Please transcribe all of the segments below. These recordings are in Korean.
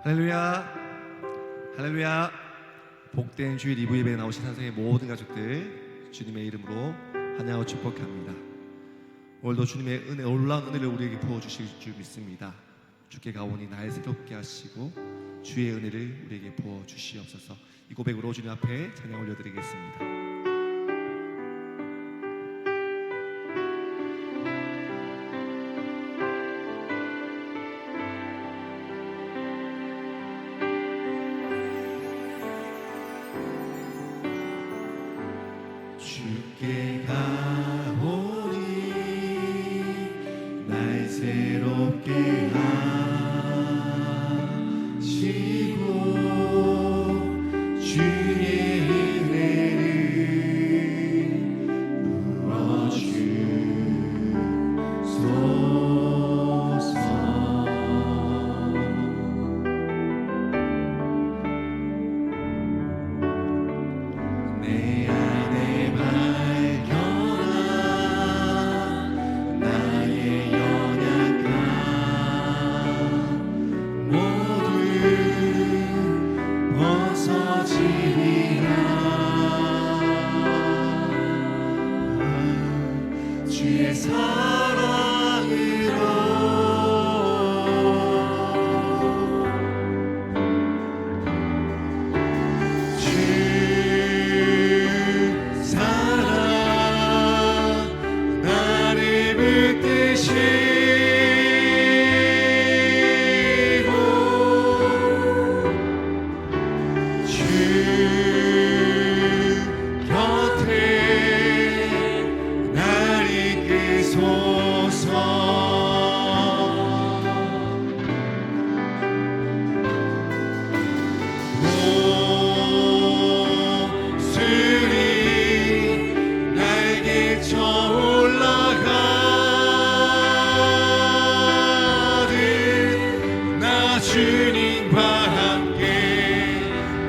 할렐루야, 할렐루야. 복된 주일 2부 예배에 나오신 산성의 모든 가족들 주님의 이름으로 환영하고 축복합니다. 오늘도 주님의 은혜, 놀라운 은혜를 우리에게 부어주실 줄 믿습니다. 주께 가오니 날 새롭게 하시고 주의 은혜를 우리에게 부어주시옵소서. 이 고백으로 주님 앞에 찬양 올려드리겠습니다. 주께 가오니 날 새롭게 하시고 주의 은혜를 부어주소서. 내 안에 발견한 나의 연약함 모두 벗어지리라. 주의 사랑으로 주님과 함께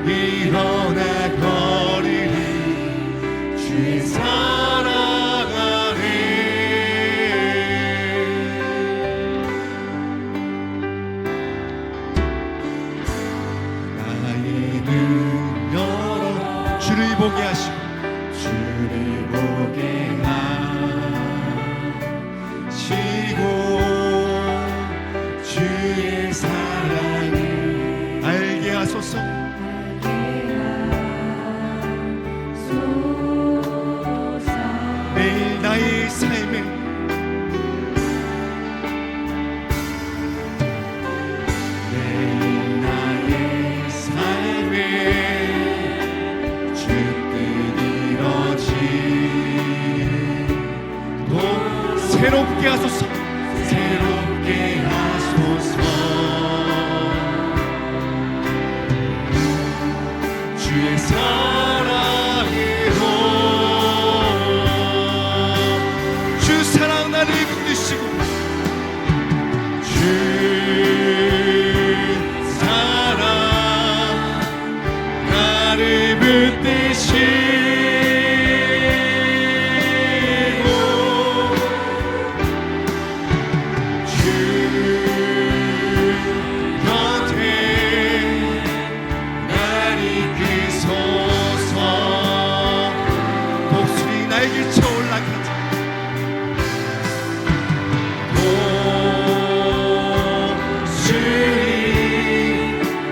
일어나 거리리. 주의 사랑 안에 나의 눈 열어 주를 보게 하시고 주를 보게 하시고 주의 사랑을 알게 하소서. 매일 나의 삶에 매일 나의 삶에 주 뜻 이뤄지도록 새롭게 하소서. 새롭게 하소서. 주의 사랑으로 주 사랑 나를 붙드시고 주 사랑 나를 붙드시고 주 곁에 날 이끄소서. 독수리 날개 쳐 올라가자. 독수리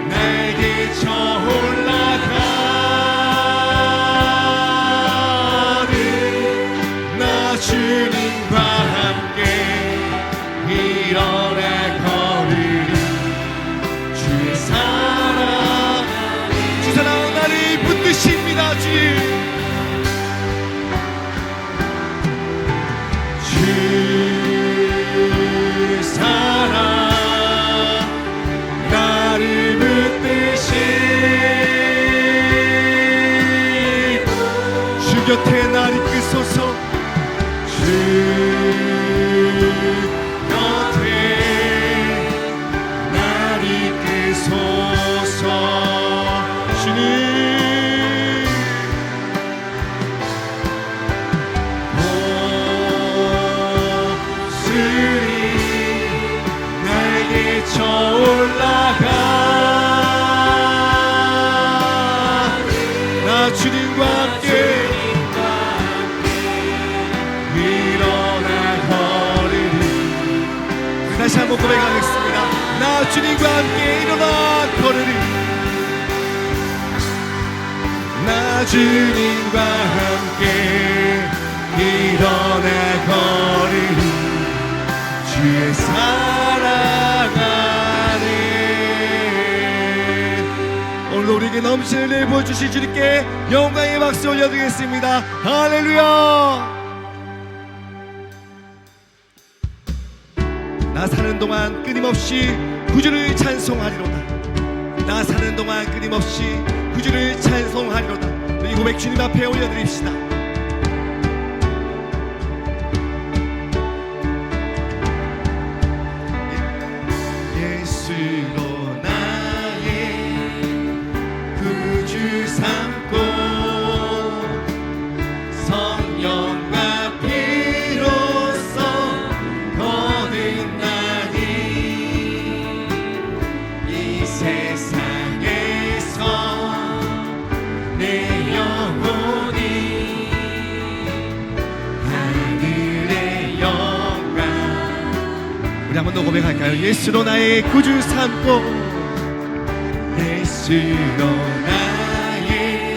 날개 쳐 올라가는 나 주님과 함께 일어나 거리리. 주의 사랑 주 사랑 나를 붙드십니다. 주 사랑 나를 붙드시고 주 곁에 날 이끄소서. 주 곁에 날 이끄소서. 주님 독수리 날개 쳐 올라가 주님과 함께 일어나 걸으리. 다시 한번 고백하겠습니다. 나 주님과 함께 일어나 걸으리. 나 주님과 함께 일어나 걸으리. 주의 사랑 안에. 오늘도 우리에게 넘치는 은혜를 보여주실 주님께 영광의 박수 올려드리겠습니다. 할렐루야. 나 사는 동안 끊임없이 구주를 찬송하리로다. 나 사는 동안 끊임없이 구주를 찬송하리로다. 이 고백 주님 앞에 올려드립시다. 예수로 나의 구주 삼고 성령과 피로써 거듭나니 이 세상에서 내 영혼이 하늘의 영광. 우리 한 번 더 고백할까요? 예수로 나의 구주 삼고 예수로 나의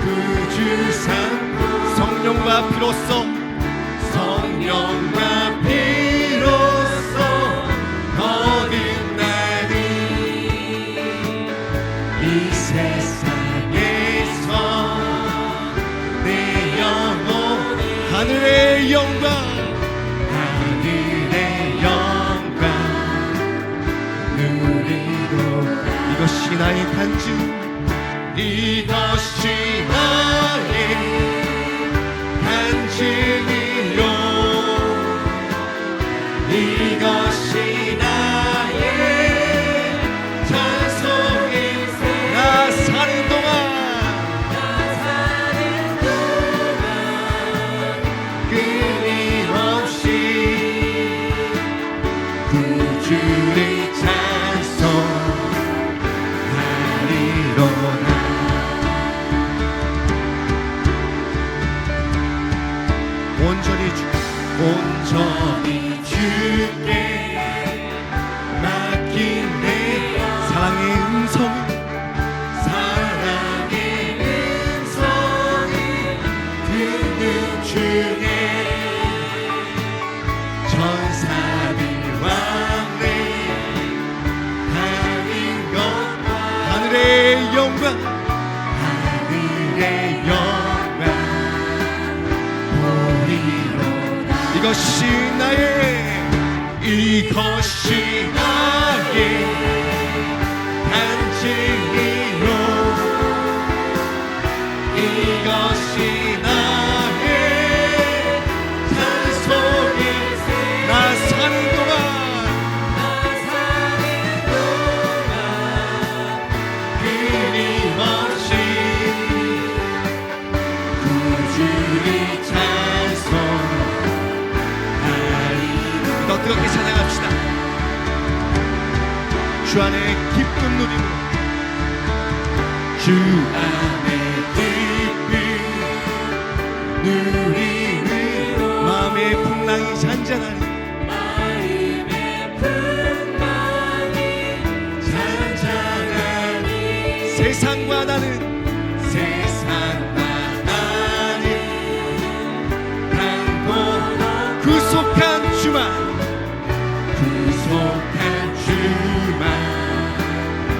구주 삼고 성령과 피로써 성령과 피로써 거듭나니 이 세상에서 내 영혼 하늘의 영광 하늘의 영광 누리고 이것이 나의 간증 이것이 나의 간증이요 이것이 나의 찬송일세. 나 사는 동안 끊임없이 구주를 찬송하리로다. 온전히 주께 맡긴 내 사랑의 음성을 듣는 중에 전사들 왕래 하는 것 하늘의 영광 하늘의 영광 보리로다. 이것이 나의 간증이요 이것이 나의 찬송일세. 나 사는 동안 끊임없이 구주를 찬송하리. 더 뜨겁게 찬양합시다. 주 안에 기쁜 누림으로 주 안에 기쁜 누림으로 마음의 풍랑이 잔잔하니 세상과 나는 강고 구속한 주만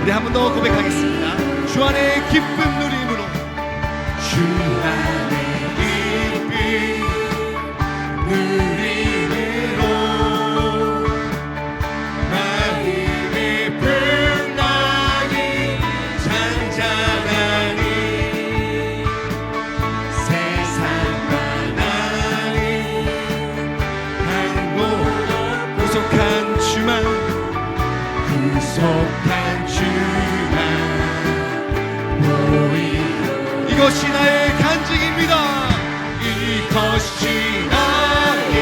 우리 한 번 더 고백하겠습니다. 주 안에 기쁜 누림으로 주 안에 기쁜 누림으로 마음의 풍랑이 잔잔하니 세상과 나는 강고 구속한 주만 구속한 주만 보이고 이것이 나의 간증입니다. 이것이 나의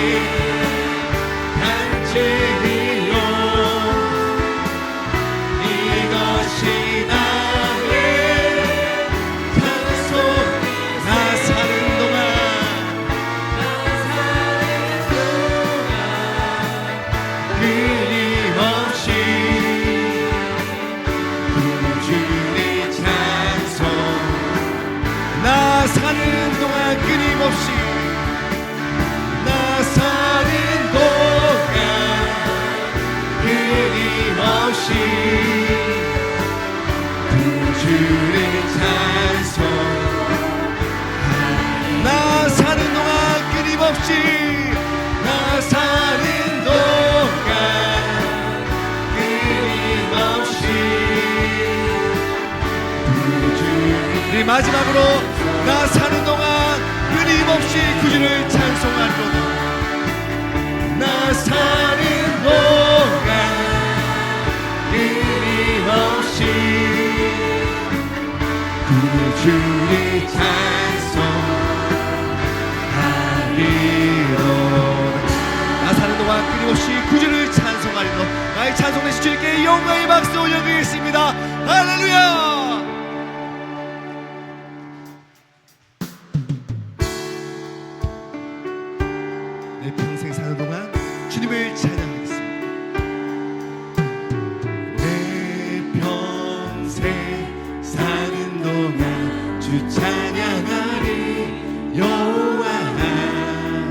우리 마지막으로 나 사는 동안 끊임없이 그 주를 찬송하리로다. 나 사는 동안 끊임없이 그 주를 찬송하리로다. 나 사는 동안 끊임없이 그 주를 찬송하리로다. 나의 찬송 되신 주님께 영광의 박수 올려드리겠습니다. 할렐루야. 내 평생 사는 동안 주님을 찬양하겠습니다. 내 평생 사는 동안 주 찬양하리. 여호와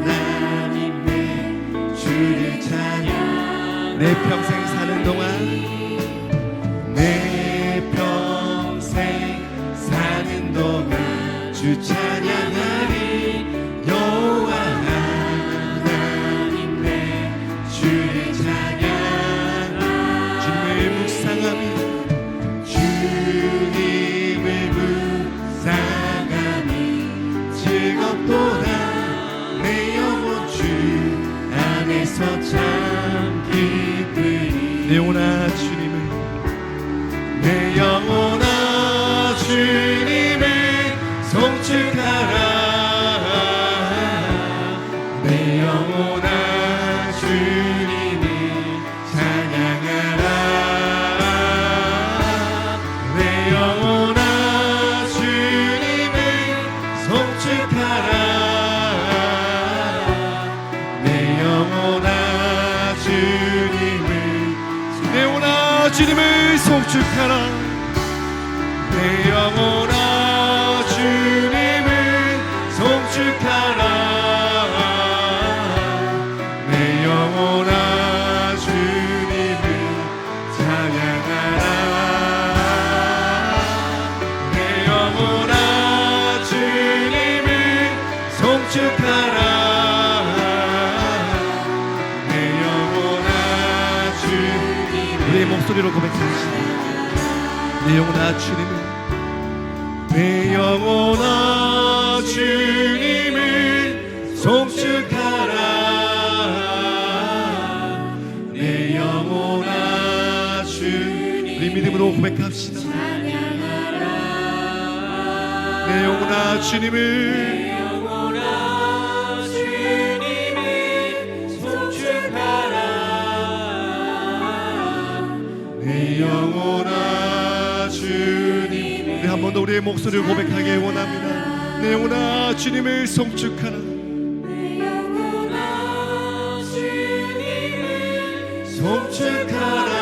하나님 내 주를 찬양. 내 평생 사는 동안 내 평생 사는 동안 주 찬양하리. 여호와 주를 찬양. 주님을 묵상하며 주님을 묵상하며 즐겁도다. 내 영혼 주 안에서 참 기쁘니. 내 영혼아 주님을, 내 영혼아 주님을 송축하라. 내 영혼아 주님을 찬양하라. 내 영혼아 주님을 송축하라. 내 영혼아 주님을, 내 영혼아 주님을 송축하라. 내 영혼아 주님을 송축하라. 내 영혼아 주님을 찬양하라. 내 영혼아 주님을 송축하라. 내 영혼아 주님을. 우리의 목소리로 고백합시다. 내 영혼아 주님을, 내 영혼아 주님을 송축하라. 내 영혼아 주님. 우리 믿음으로 고백합시다. 내 영혼아 주님을, 내 영혼아 주님을 송축하라. 내 영혼아 주님. 우리 한 번 더 우리의 목소리를 고백하기 원합니다. 내 영혼아 주님을 송축하라. 송축하라.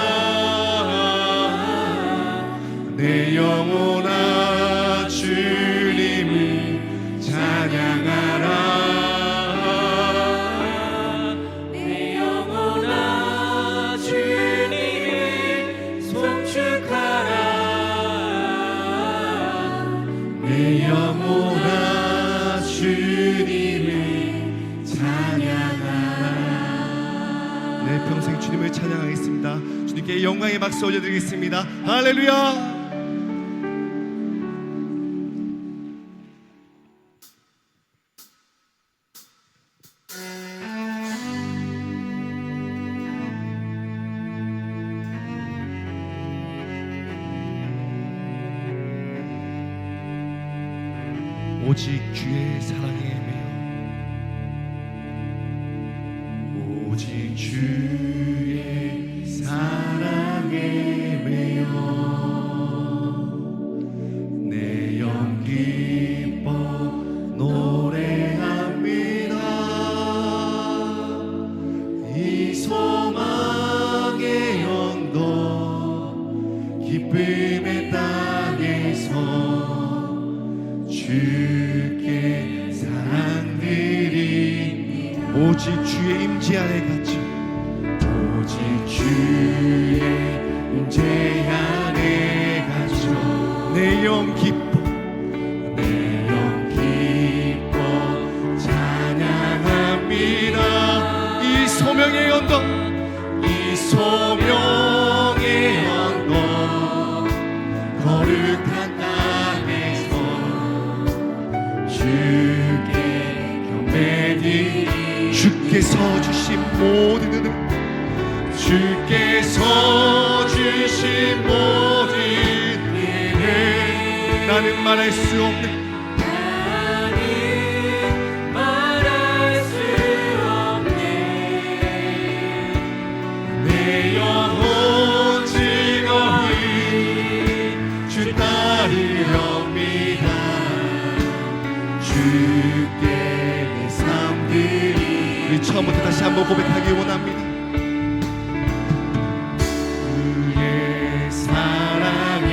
내 영혼아 주님을 찬양하라. 내 영혼아 주님을 송축하라. 내 영혼아 주님을 찬양하라. 내 평생 주님을 찬양하겠습니다. 주님께 영광의 박수 올려드리겠습니다. 할렐루야. 오직 주의 사랑에 매여, 오직 주의 사랑에 매여 내 영 기뻐 노래합니다. 이 소망의 언덕 기쁨의 땅에서 주께 사랑드리. 오직 주의 임재 안에 갇혀, 오직 주의 임재 안에 갇혀 내 영 기뻐, 내 영 기뻐 찬양합니다. 이 소명의 언덕, 이 소명의 언덕 거룩한 땅에서 주께 경배드리 주께서 주신 모든 은혜 주께서 주신 모든 은혜 나는 말할 수 없네 내 영혼 즐거이 주 따르렵니다 주께 내 삶들이 우리 처음부터 다시 한번 고백하기 원합니다 그의 사랑에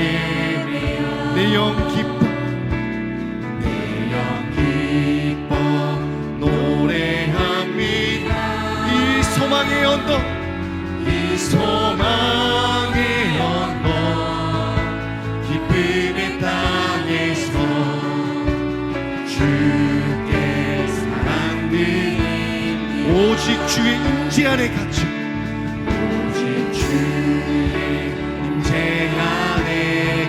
내 영 기뻐 내 영 기뻐 노래합니다 이 소망의 언덕 이 소망의 언덕 기쁨의 땅에서 주께 사랑드립니다 오직 주의 임재 안에 갇혀 오직 주의 임재 안에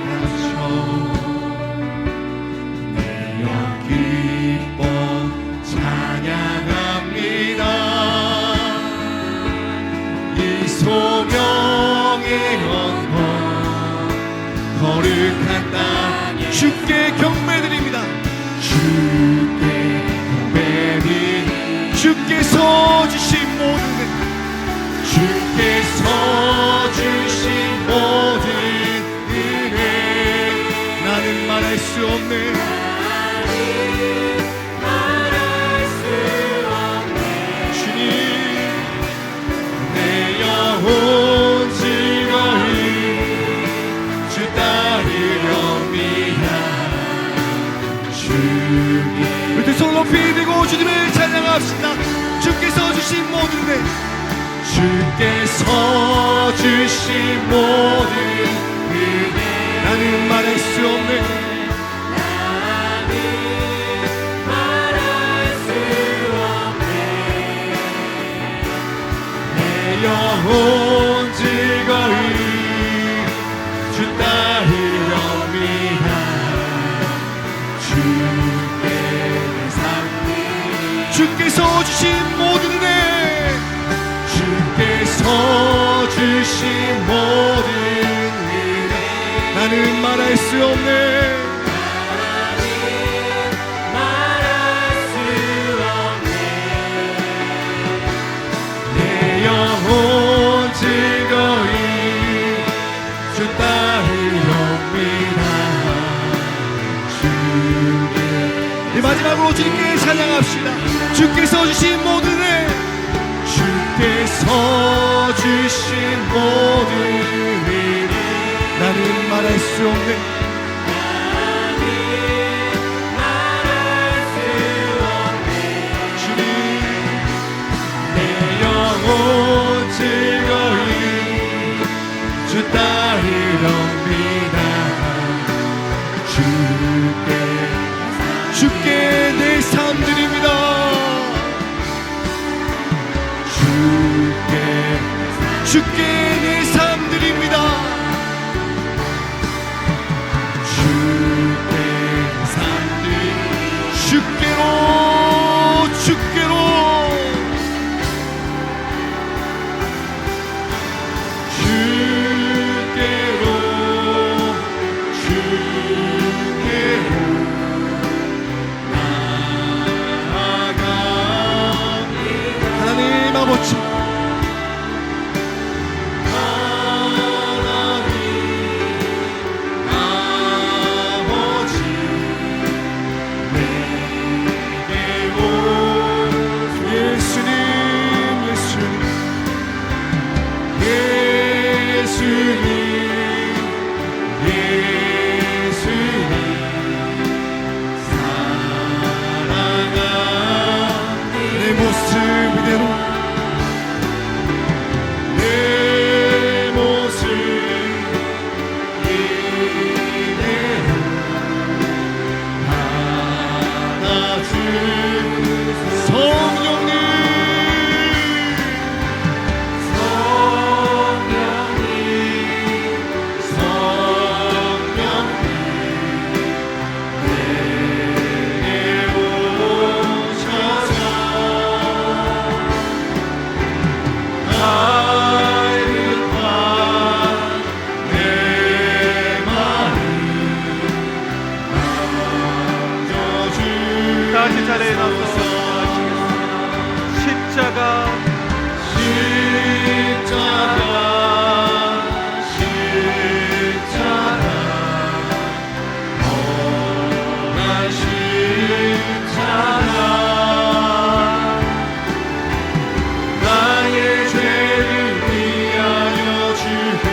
갇혀 내 영 기뻐 찬양합니다 이 소명의 언덕 거룩한 땅 주께 경배드립니다 주께 경배드립니다 주께서 주신 모든 은혜 주께서 주신 모든 은혜 나는 말할 수 없네 주님 내 영혼 즐거이 주 따르렵니다 주께 우리 두 손 높이 들고 주님을 찬양합시다 주께서 주신 모든 은혜 주께서 주신 모든 은혜 나는 말할 수 없네 내 영혼 즐거이 주 따르렵니다 주께 내 삶이 주께서 주신 모든 은혜 주께서 주신 모든 은혜 나는 말할 수 없네 내 영혼 즐거이 주 따르렵니다 주께 이 마지막으로 주님께 찬양합시다 주께서 주신 모든 은혜 주께서 주신 모든 은혜 나는 말할 수 없네 주님 내 영혼 즐거이 주 따르렵니다 주께 내 삶 드립니다 주께 내 삶 드립니다 주께 삶들이 주께로 주께로 하나님 아버지 자리에 나서 십자가 나의 죄를 위하여 죽으셨네.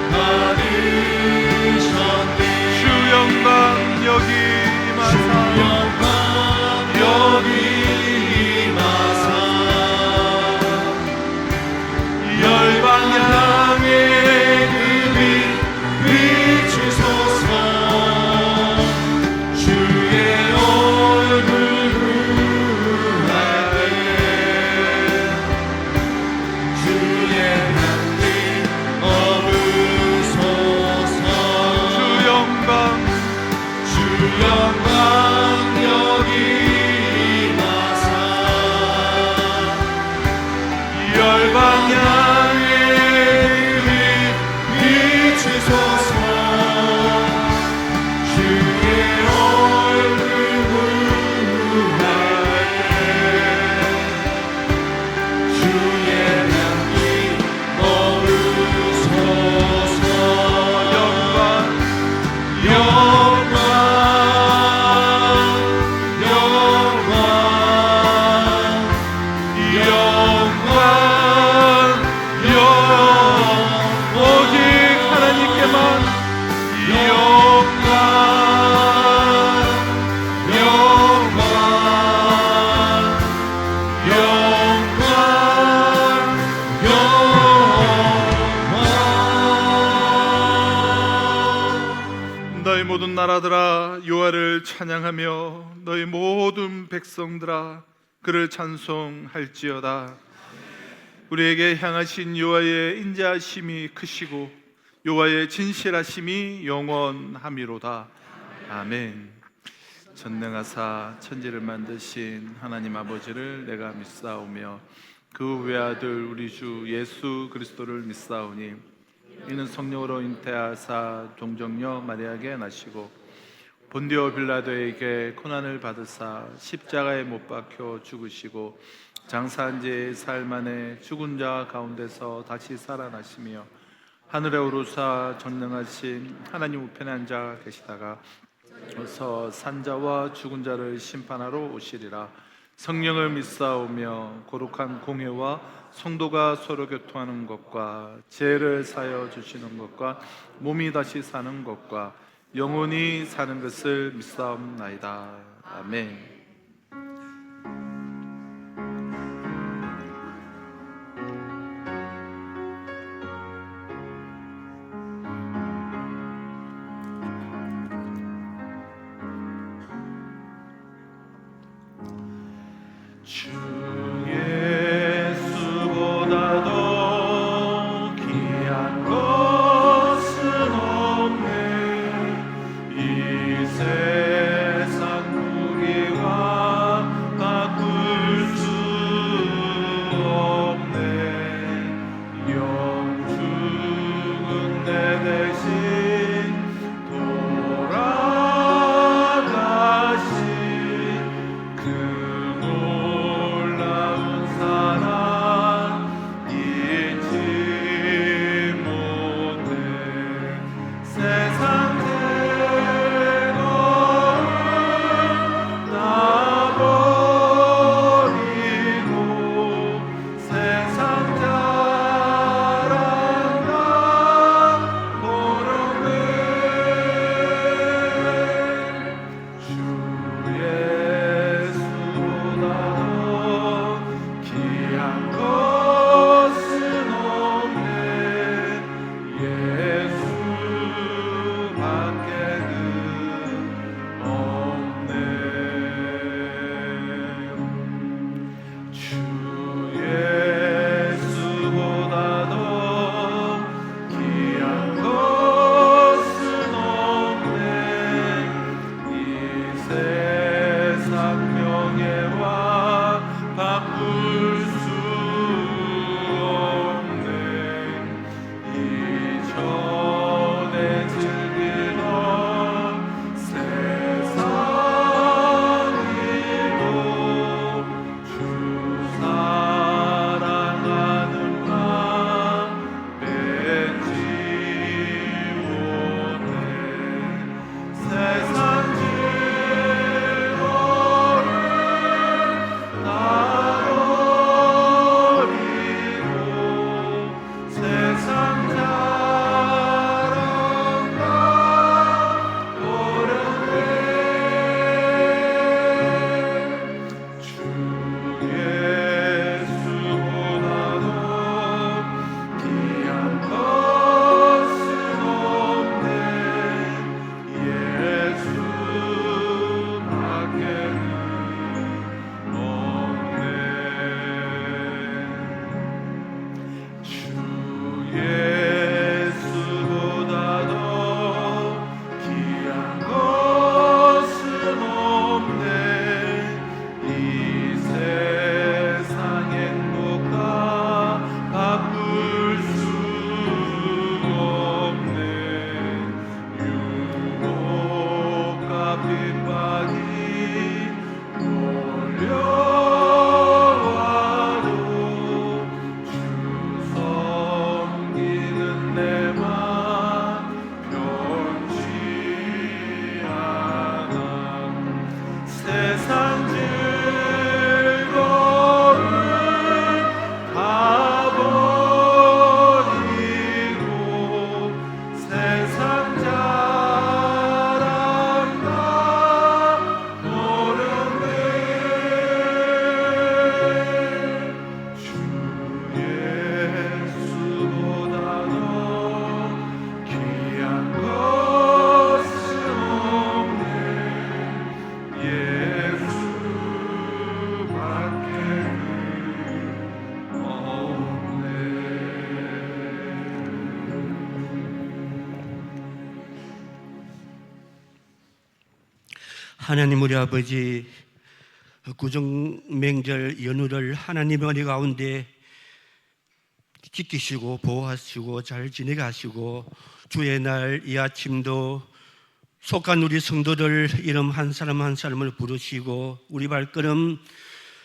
도각받으셨네. 주 영광 여기 임하사 여기 임하사 열방 향해 그빛 비추소서. 주의 얼굴 구하네. 주의 향기 업으소서. 주 영광 주 영광 여기 임하사 열방 향해 비추소서. 주의 얼굴 구하네. 주의 향기 업으소서. 영광 영광 영광 오직 하나님께만 영광 영광 영광 영광. 너희 모든 나라들아 여호와를 찬양하며 너희 모든 백성들아 그를 찬송할지어다. 우리에게 향하신 여호와의 인자하심이 크시고 여호와의 진실하심이 영원함이로다. 아멘. 전능하사 천지를 만드신 하나님 아버지를 내가 믿사오며 그 외아들 우리 주 예수 그리스도를 믿사오니 이는 성령으로 잉태하사 동정녀 마리아에게 나시고 본디오 빌라도에게 고난을 받으사 십자가에 못 박혀 죽으시고 장사한 지 사흘 만에 죽은 자 가운데서 다시 살아나시며 하늘에 오르사 전능하신 하나님 우편에 앉아 계시다가 어서 산자와 죽은 자를 심판하러 오시리라. 성령을 믿사오며 거룩한 공회와 성도가 서로 교통하는 것과 죄를 사여 주시는 것과 몸이 다시 사는 것과 영원히 사는 것을 믿사옵나이다. 아멘. 주 예수보다도 귀한 것은 없네. 이 세상 무기와 바꿀 수 없네. 영죽은 내 대신 돌아가신 그 놀라운 사랑 잊지 못해. 세상 즐거움 다 버리고 세상 자랑 다 버려 하나님 우리 아버지, 구정명절 연휴를 하나님의 은혜 가운데 지키시고 보호하시고 잘 지내게 하시고, 주의 날 이 아침도 속한 우리 성도들 이름 한 사람 한 사람을 부르시고 우리 발걸음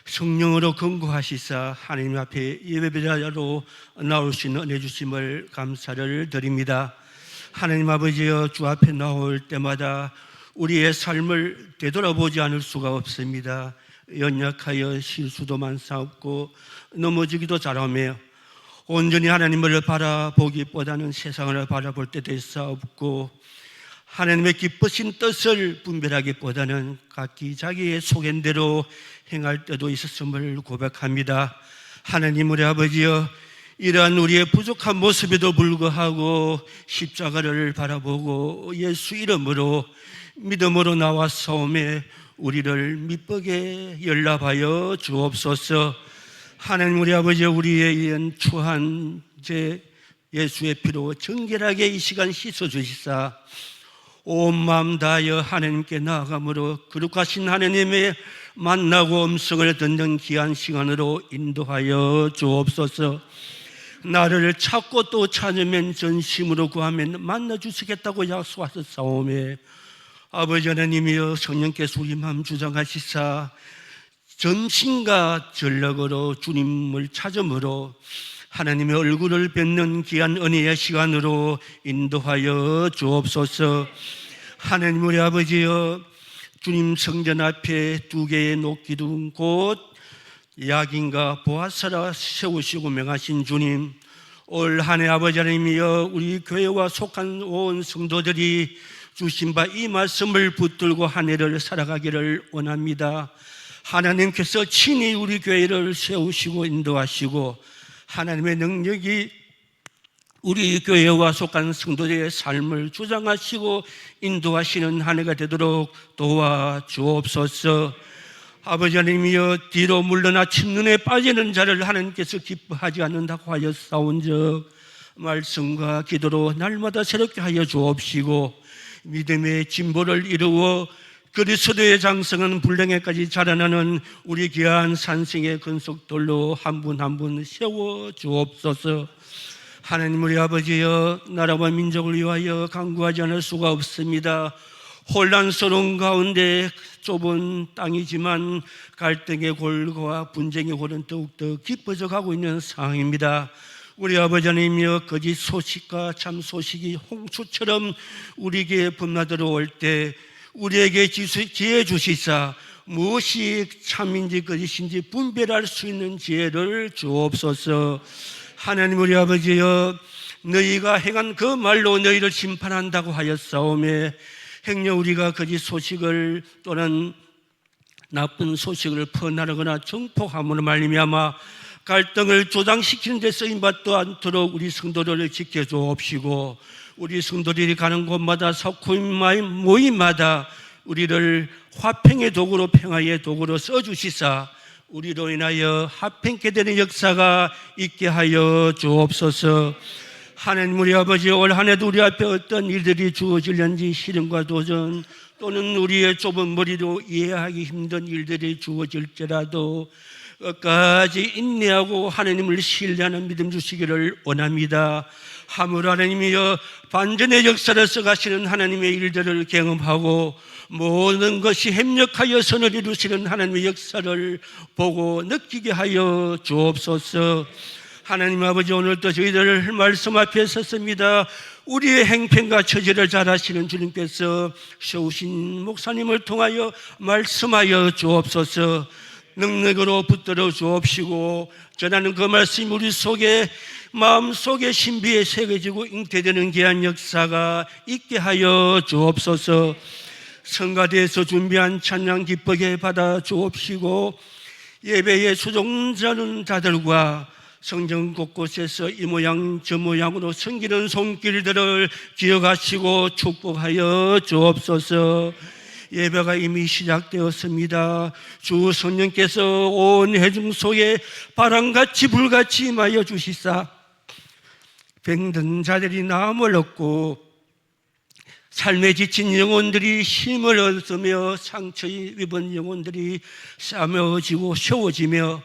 성령으로 근거하시사 하나님 앞에 예배자로 나올 수 있는 은혜 주심을 감사를 드립니다. 하나님 아버지여, 주 앞에 나올 때마다 우리의 삶을 되돌아보지 않을 수가 없습니다. 연약하여 실수도 많사옵고 넘어지기도 잘하며 온전히 하나님을 바라보기보다는 세상을 바라볼 때도 있사옵고, 하나님의 기쁘신 뜻을 분별하기보다는 각기 자기의 속엔대로 행할 때도 있었음을 고백합니다. 하나님 우리 아버지여, 이러한 우리의 부족한 모습에도 불구하고 십자가를 바라보고 예수 이름으로 믿음으로 나와싸움에 우리를 미쁘게 연락하여 주옵소서. 하나님 우리 아버지, 우리의 이런 추한 죄 예수의 피로 정결하게 이 시간 씻어주시사 온 마음 다하여 하나님께 나아감으로 거룩하신 하나님의 만나고 음성을 듣는 귀한 시간으로 인도하여 주옵소서. 나를 찾고 또 찾으면 전심으로 구하면 만나주시겠다고 약속하셨사오매, 아버지 하나님이여, 성령께서 우리 마음 주장하시사 전심과 전력으로 주님을 찾음으로 하나님의 얼굴을 뵙는 귀한 은혜의 시간으로 인도하여 주옵소서. 하나님 우리 아버지여, 주님 성전 앞에 2개의 녹기둥 곧 야긴과 보아사라 세우시고 명하신 주님, 올 한 해 아버지 하나님이여, 우리 교회와 속한 온 성도들이 주신 바 이 말씀을 붙들고 한 해를 살아가기를 원합니다. 하나님께서 친히 우리 교회를 세우시고 인도하시고 하나님의 능력이 우리 교회와 속한 성도들의 삶을 주장하시고 인도하시는 한 해가 되도록 도와주옵소서. 아버지 하나님이여, 뒤로 물러나 침눈에 빠지는 자를 하나님께서 기뻐하지 않는다고 하였사온즉 말씀과 기도로 날마다 새롭게 하여 주옵시고, 믿음의 진보를 이루어 그리스도의 장성은 불량에까지 자라나는 우리 귀한 산성의 근속돌로 한 분 한 분 세워 주옵소서. 하나님 우리 아버지여, 나라와 민족을 위하여 간구하지 않을 수가 없습니다. 혼란스러운 가운데 좁은 땅이지만 갈등의 골과 분쟁의 골은 더욱더 깊어져 가고 있는 상황입니다. 우리 아버지 하나님이여, 거짓 소식과 참 소식이 홍수처럼 우리에게 분나들어올 때 우리에게 지혜 주시사 무엇이 참인지 거짓인지 분별할 수 있는 지혜를 주옵소서. 하나님 우리 아버지여, 너희가 행한 그 말로 너희를 심판한다고 하였사오매, 행여 우리가 거짓 소식을 또는 나쁜 소식을 퍼나르거나 정폭함으로 말미암아 갈등을 조장시키는 데 쓰임받지 않도록 우리 성도들을 지켜주옵시고, 우리 성도들이 가는 곳마다 모임마다 우리를 화평의 도구로, 평화의 도구로 써주시사 우리로 인하여 화평케 되는 역사가 있게 하여 주옵소서. 하나님 우리 아버지, 올 한 해도 우리 앞에 어떤 일들이 주어질는지 시련과 도전 또는 우리의 좁은 머리로 이해하기 힘든 일들이 주어질지라도 끝까지 인내하고 하나님을 신뢰하는 믿음 주시기를 원합니다. 하물 하나님이여, 반전의 역사를 써가시는 하나님의 일들을 경험하고 모든 것이 협력하여 선을 이루시는 하나님의 역사를 보고 느끼게 하여 주옵소서. 하나님 아버지, 오늘도 저희들 말씀 앞에 섰습니다. 우리의 행편과 처지를 잘 아시는 주님께서 세우신 목사님을 통하여 말씀하여 주옵소서. 능력으로 붙들어 주옵시고, 전하는 그 말씀이 우리 속에 마음속에 신비에 새겨지고 잉태되는 귀한 역사가 있게 하여 주옵소서. 성가대에서 준비한 찬양 기쁘게 받아 주옵시고, 예배에 수종자는 자들과 성전 곳곳에서 이 모양 저 모양으로 섬기는 손길들을 기억하시고 축복하여 주옵소서. 예배가 이미 시작되었습니다. 주 성령께서 온 회중 속에 바람같이 불같이 임하여 주시사 병든 자들이 나음을 얻고 삶에 지친 영혼들이 힘을 얻으며 상처 입은 영혼들이 싸매어지고 세워지며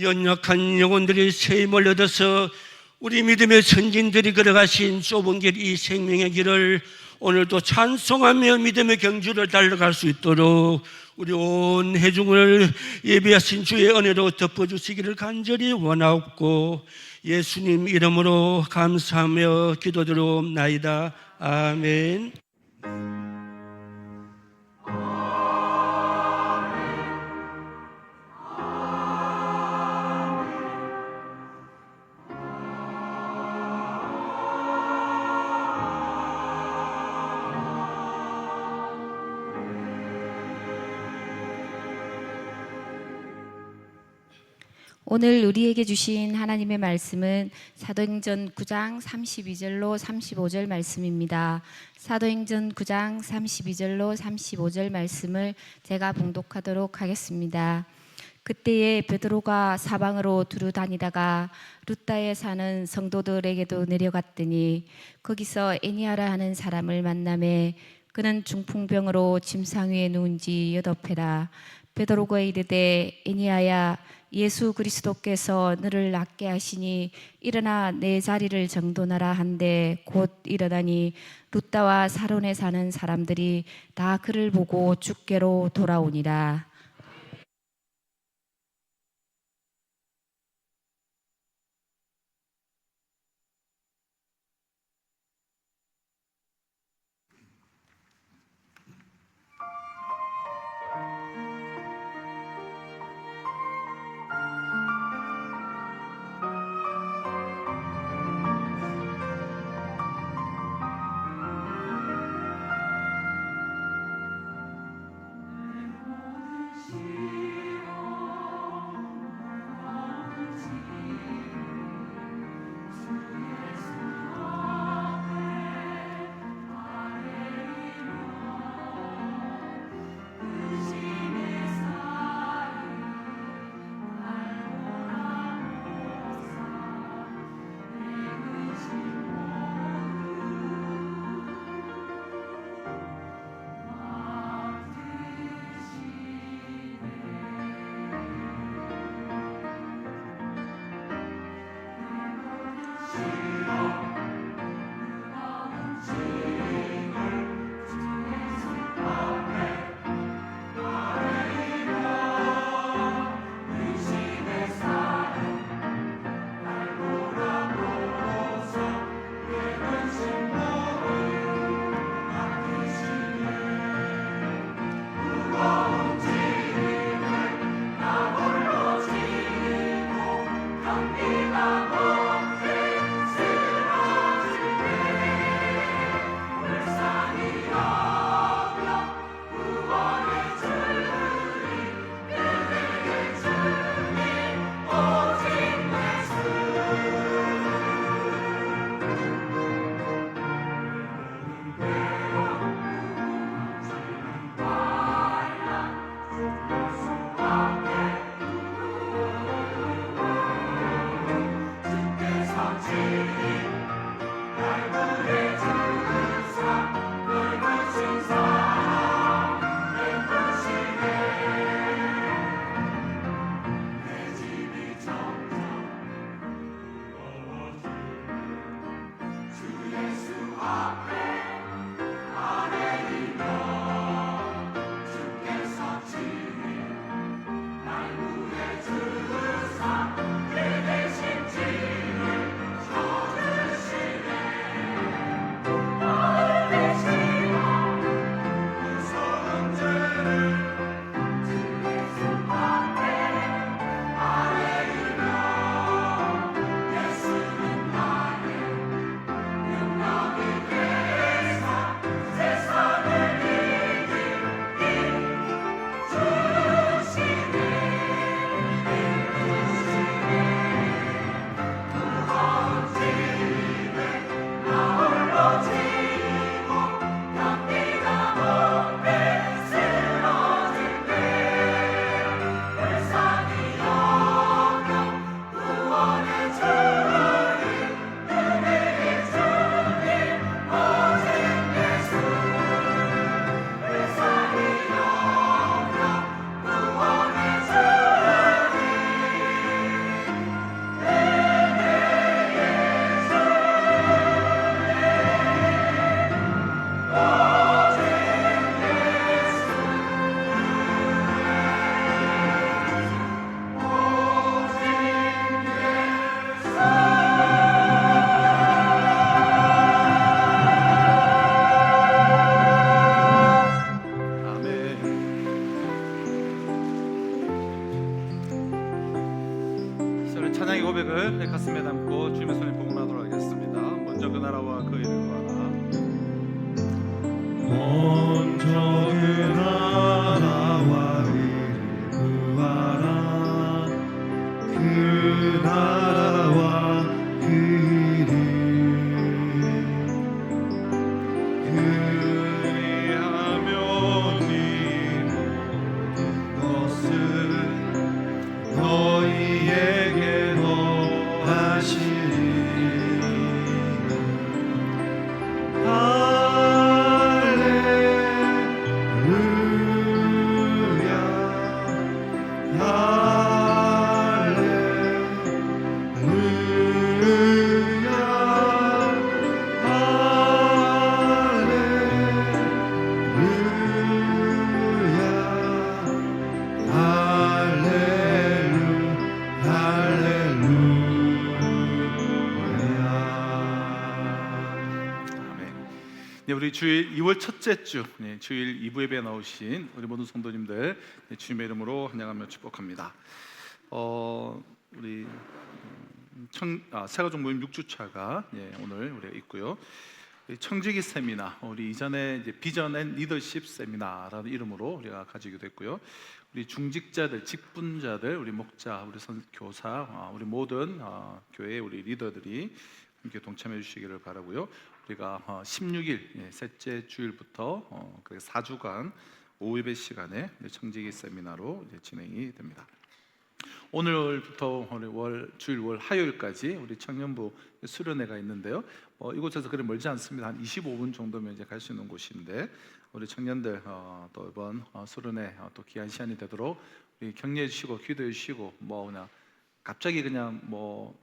연약한 영혼들이 새 힘을 얻어서 우리 믿음의 선진들이 걸어가신 좁은 길, 이 생명의 길을 오늘도 찬송하며 믿음의 경주를 달려갈 수 있도록 우리 온 회중을 예비하신 주의 은혜로 덮어주시기를 간절히 원하옵고 예수님 이름으로 감사하며 기도드리옵나이다. 아멘. 오늘 우리에게 주신 하나님의 말씀은 사도행전 9장 32절로 35절 말씀입니다. 사도행전 9장 32절로 35절 말씀을 제가 봉독하도록 하겠습니다. 그때에 베드로가 사방으로 두루 다니다가 루다에 사는 성도들에게도 내려갔더니 거기서 에니아라 하는 사람을 만나매 그는 중풍병으로 침상 위에 누운 지 8회라. 베드로가 이르되 에니아야 예수 그리스도께서 너를 낫게 하시니 일어나 내 자리를 정돈하라 한데 곧 일어나니 루다와 사론에 사는 사람들이 다 그를 보고 주께로 돌아오니라. 네, 우리 주일 2월 첫째 주 주일 2부 예배에 나오신 우리 모든 성도님들 주님의 이름으로 환영하며 축복합니다. 우리 세가족 모임 6주차가 오늘 우리가 있고요. 청지기 세미나, 우리 이전에 이제 비전 앤 리더십 세미나라는 이름으로 우리가 가지기도 했고요. 우리 중직자들, 직분자들, 우리 목자, 우리 교사, 우리 모든 교회 우리 리더들이 함께 동참해 주시기를 바라고요. 우리가 16일 셋째 주일부터 4주간 오후 예배 시간에 청지기 세미나로 진행이 됩니다. 오늘부터 주일 월 화요일까지 우리 청년부 수련회가 있는데요. 이곳에서 그리 멀지 않습니다. 한 25분 정도면 이제 갈 수 있는 곳인데 우리 청년들 또 이번 수련회 또 귀한 시간이 되도록 우리 격려해 주시고 기도해 주시고 그냥 갑자기 그냥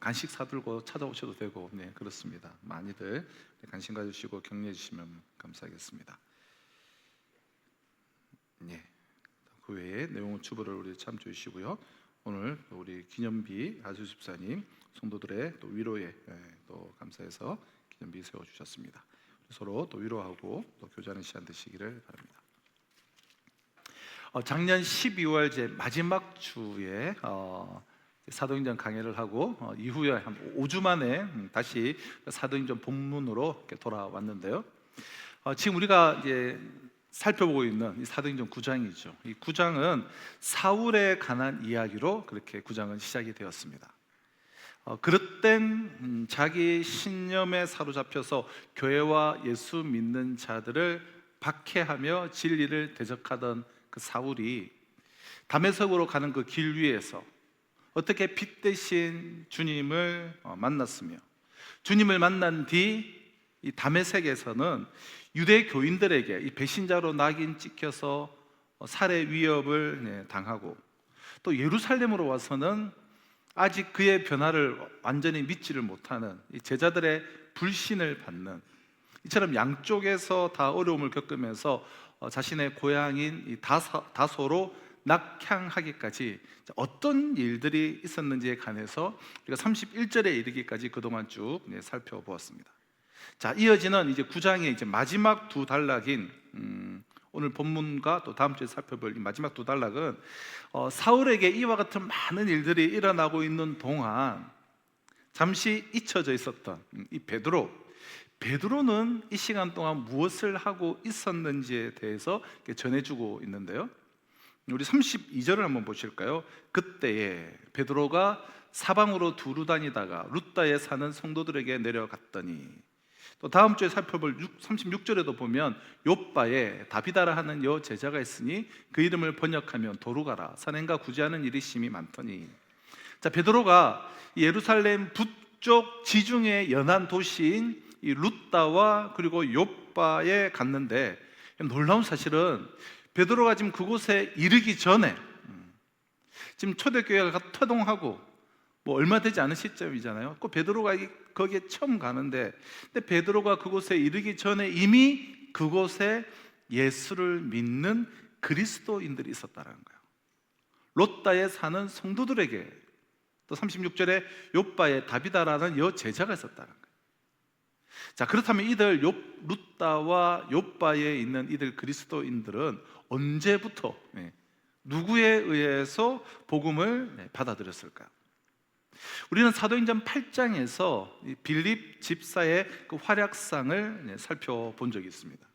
간식 사들고 찾아오셔도 되고 그렇습니다. 많이들 관심 가주시고 격려해 주시면 감사하겠습니다. 그 외에 내용 주보를 우리 참조해 주시고요. 오늘 우리 기념비 아주 집사님 성도들의 또 위로에 또 감사해서 기념비 세워 주셨습니다. 서로 또 위로하고 또 교제하는 시간 되시기를 바랍니다. 작년 12월 제 마지막 주에 사도행전 강해를 하고 이후에 한 5주 만에 다시 사도행전 본문으로 이렇게 돌아왔는데요. 지금 우리가 이제 살펴보고 있는 이 사도행전 9장이죠. 이 9장은 사울에 관한 이야기로 그렇게 9장은 시작이 되었습니다. 그릇된 자기 신념에 사로잡혀서 교회와 예수 믿는 자들을 박해하며 진리를 대적하던 그 사울이 다메섹으로 가는 그 길 위에서 어떻게 빛 대신 주님을 만났으며 주님을 만난 뒤 이 다메섹에서는 유대 교인들에게 이 배신자로 낙인 찍혀서 살해 위협을 당하고 또 예루살렘으로 와서는 아직 그의 변화를 완전히 믿지를 못하는 이 제자들의 불신을 받는 이처럼 양쪽에서 다 어려움을 겪으면서 자신의 고향인 이 다소로 낙향하기까지 어떤 일들이 있었는지에 관해서 우리가 31절에 이르기까지 그동안 쭉 살펴보았습니다. 자, 이어지는 이제 9장의 이제 마지막 두 단락인 오늘 본문과 또 다음 주에 살펴볼 이 마지막 두 단락은 사울에게 이와 같은 많은 일들이 일어나고 있는 동안 잠시 잊혀져 있었던 이 베드로는 이 시간 동안 무엇을 하고 있었는지에 대해서 전해주고 있는데요. 우리 32절을 한번 보실까요? 그때에 베드로가 사방으로 두루 다니다가 룻다에 사는 성도들에게 내려갔더니, 또 다음 주에 살펴볼 36절에도 보면 욥바에 다비다라 하는 여 제자가 있으니 그 이름을 번역하면 도루가라 선행과 구제하는 일이 심히 많더니. 자, 베드로가 예루살렘 북쪽 지중해 연안 도시인 이 룻다와 그리고 욥바에 갔는데, 놀라운 사실은 베드로가 지금 그곳에 이르기 전에 지금 초대교회가 퇴동하고 얼마 되지 않은 시점이잖아요. 그 베드로가 거기에 처음 가는데, 근데 베드로가 그곳에 이르기 전에 이미 그곳에 예수를 믿는 그리스도인들이 있었다는 거예요. 롯다에 사는 성도들에게, 또 36절에 욥바에 다비다라는 여 제자가 있었다는 거예요. 자, 그렇다면 이들 룻다와 욥바에 있는 이들 그리스도인들은 언제부터 누구에 의해서 복음을 받아들였을까요? 우리는 사도행전 8장에서 빌립 집사의 그 활약상을 살펴본 적이 있습니다.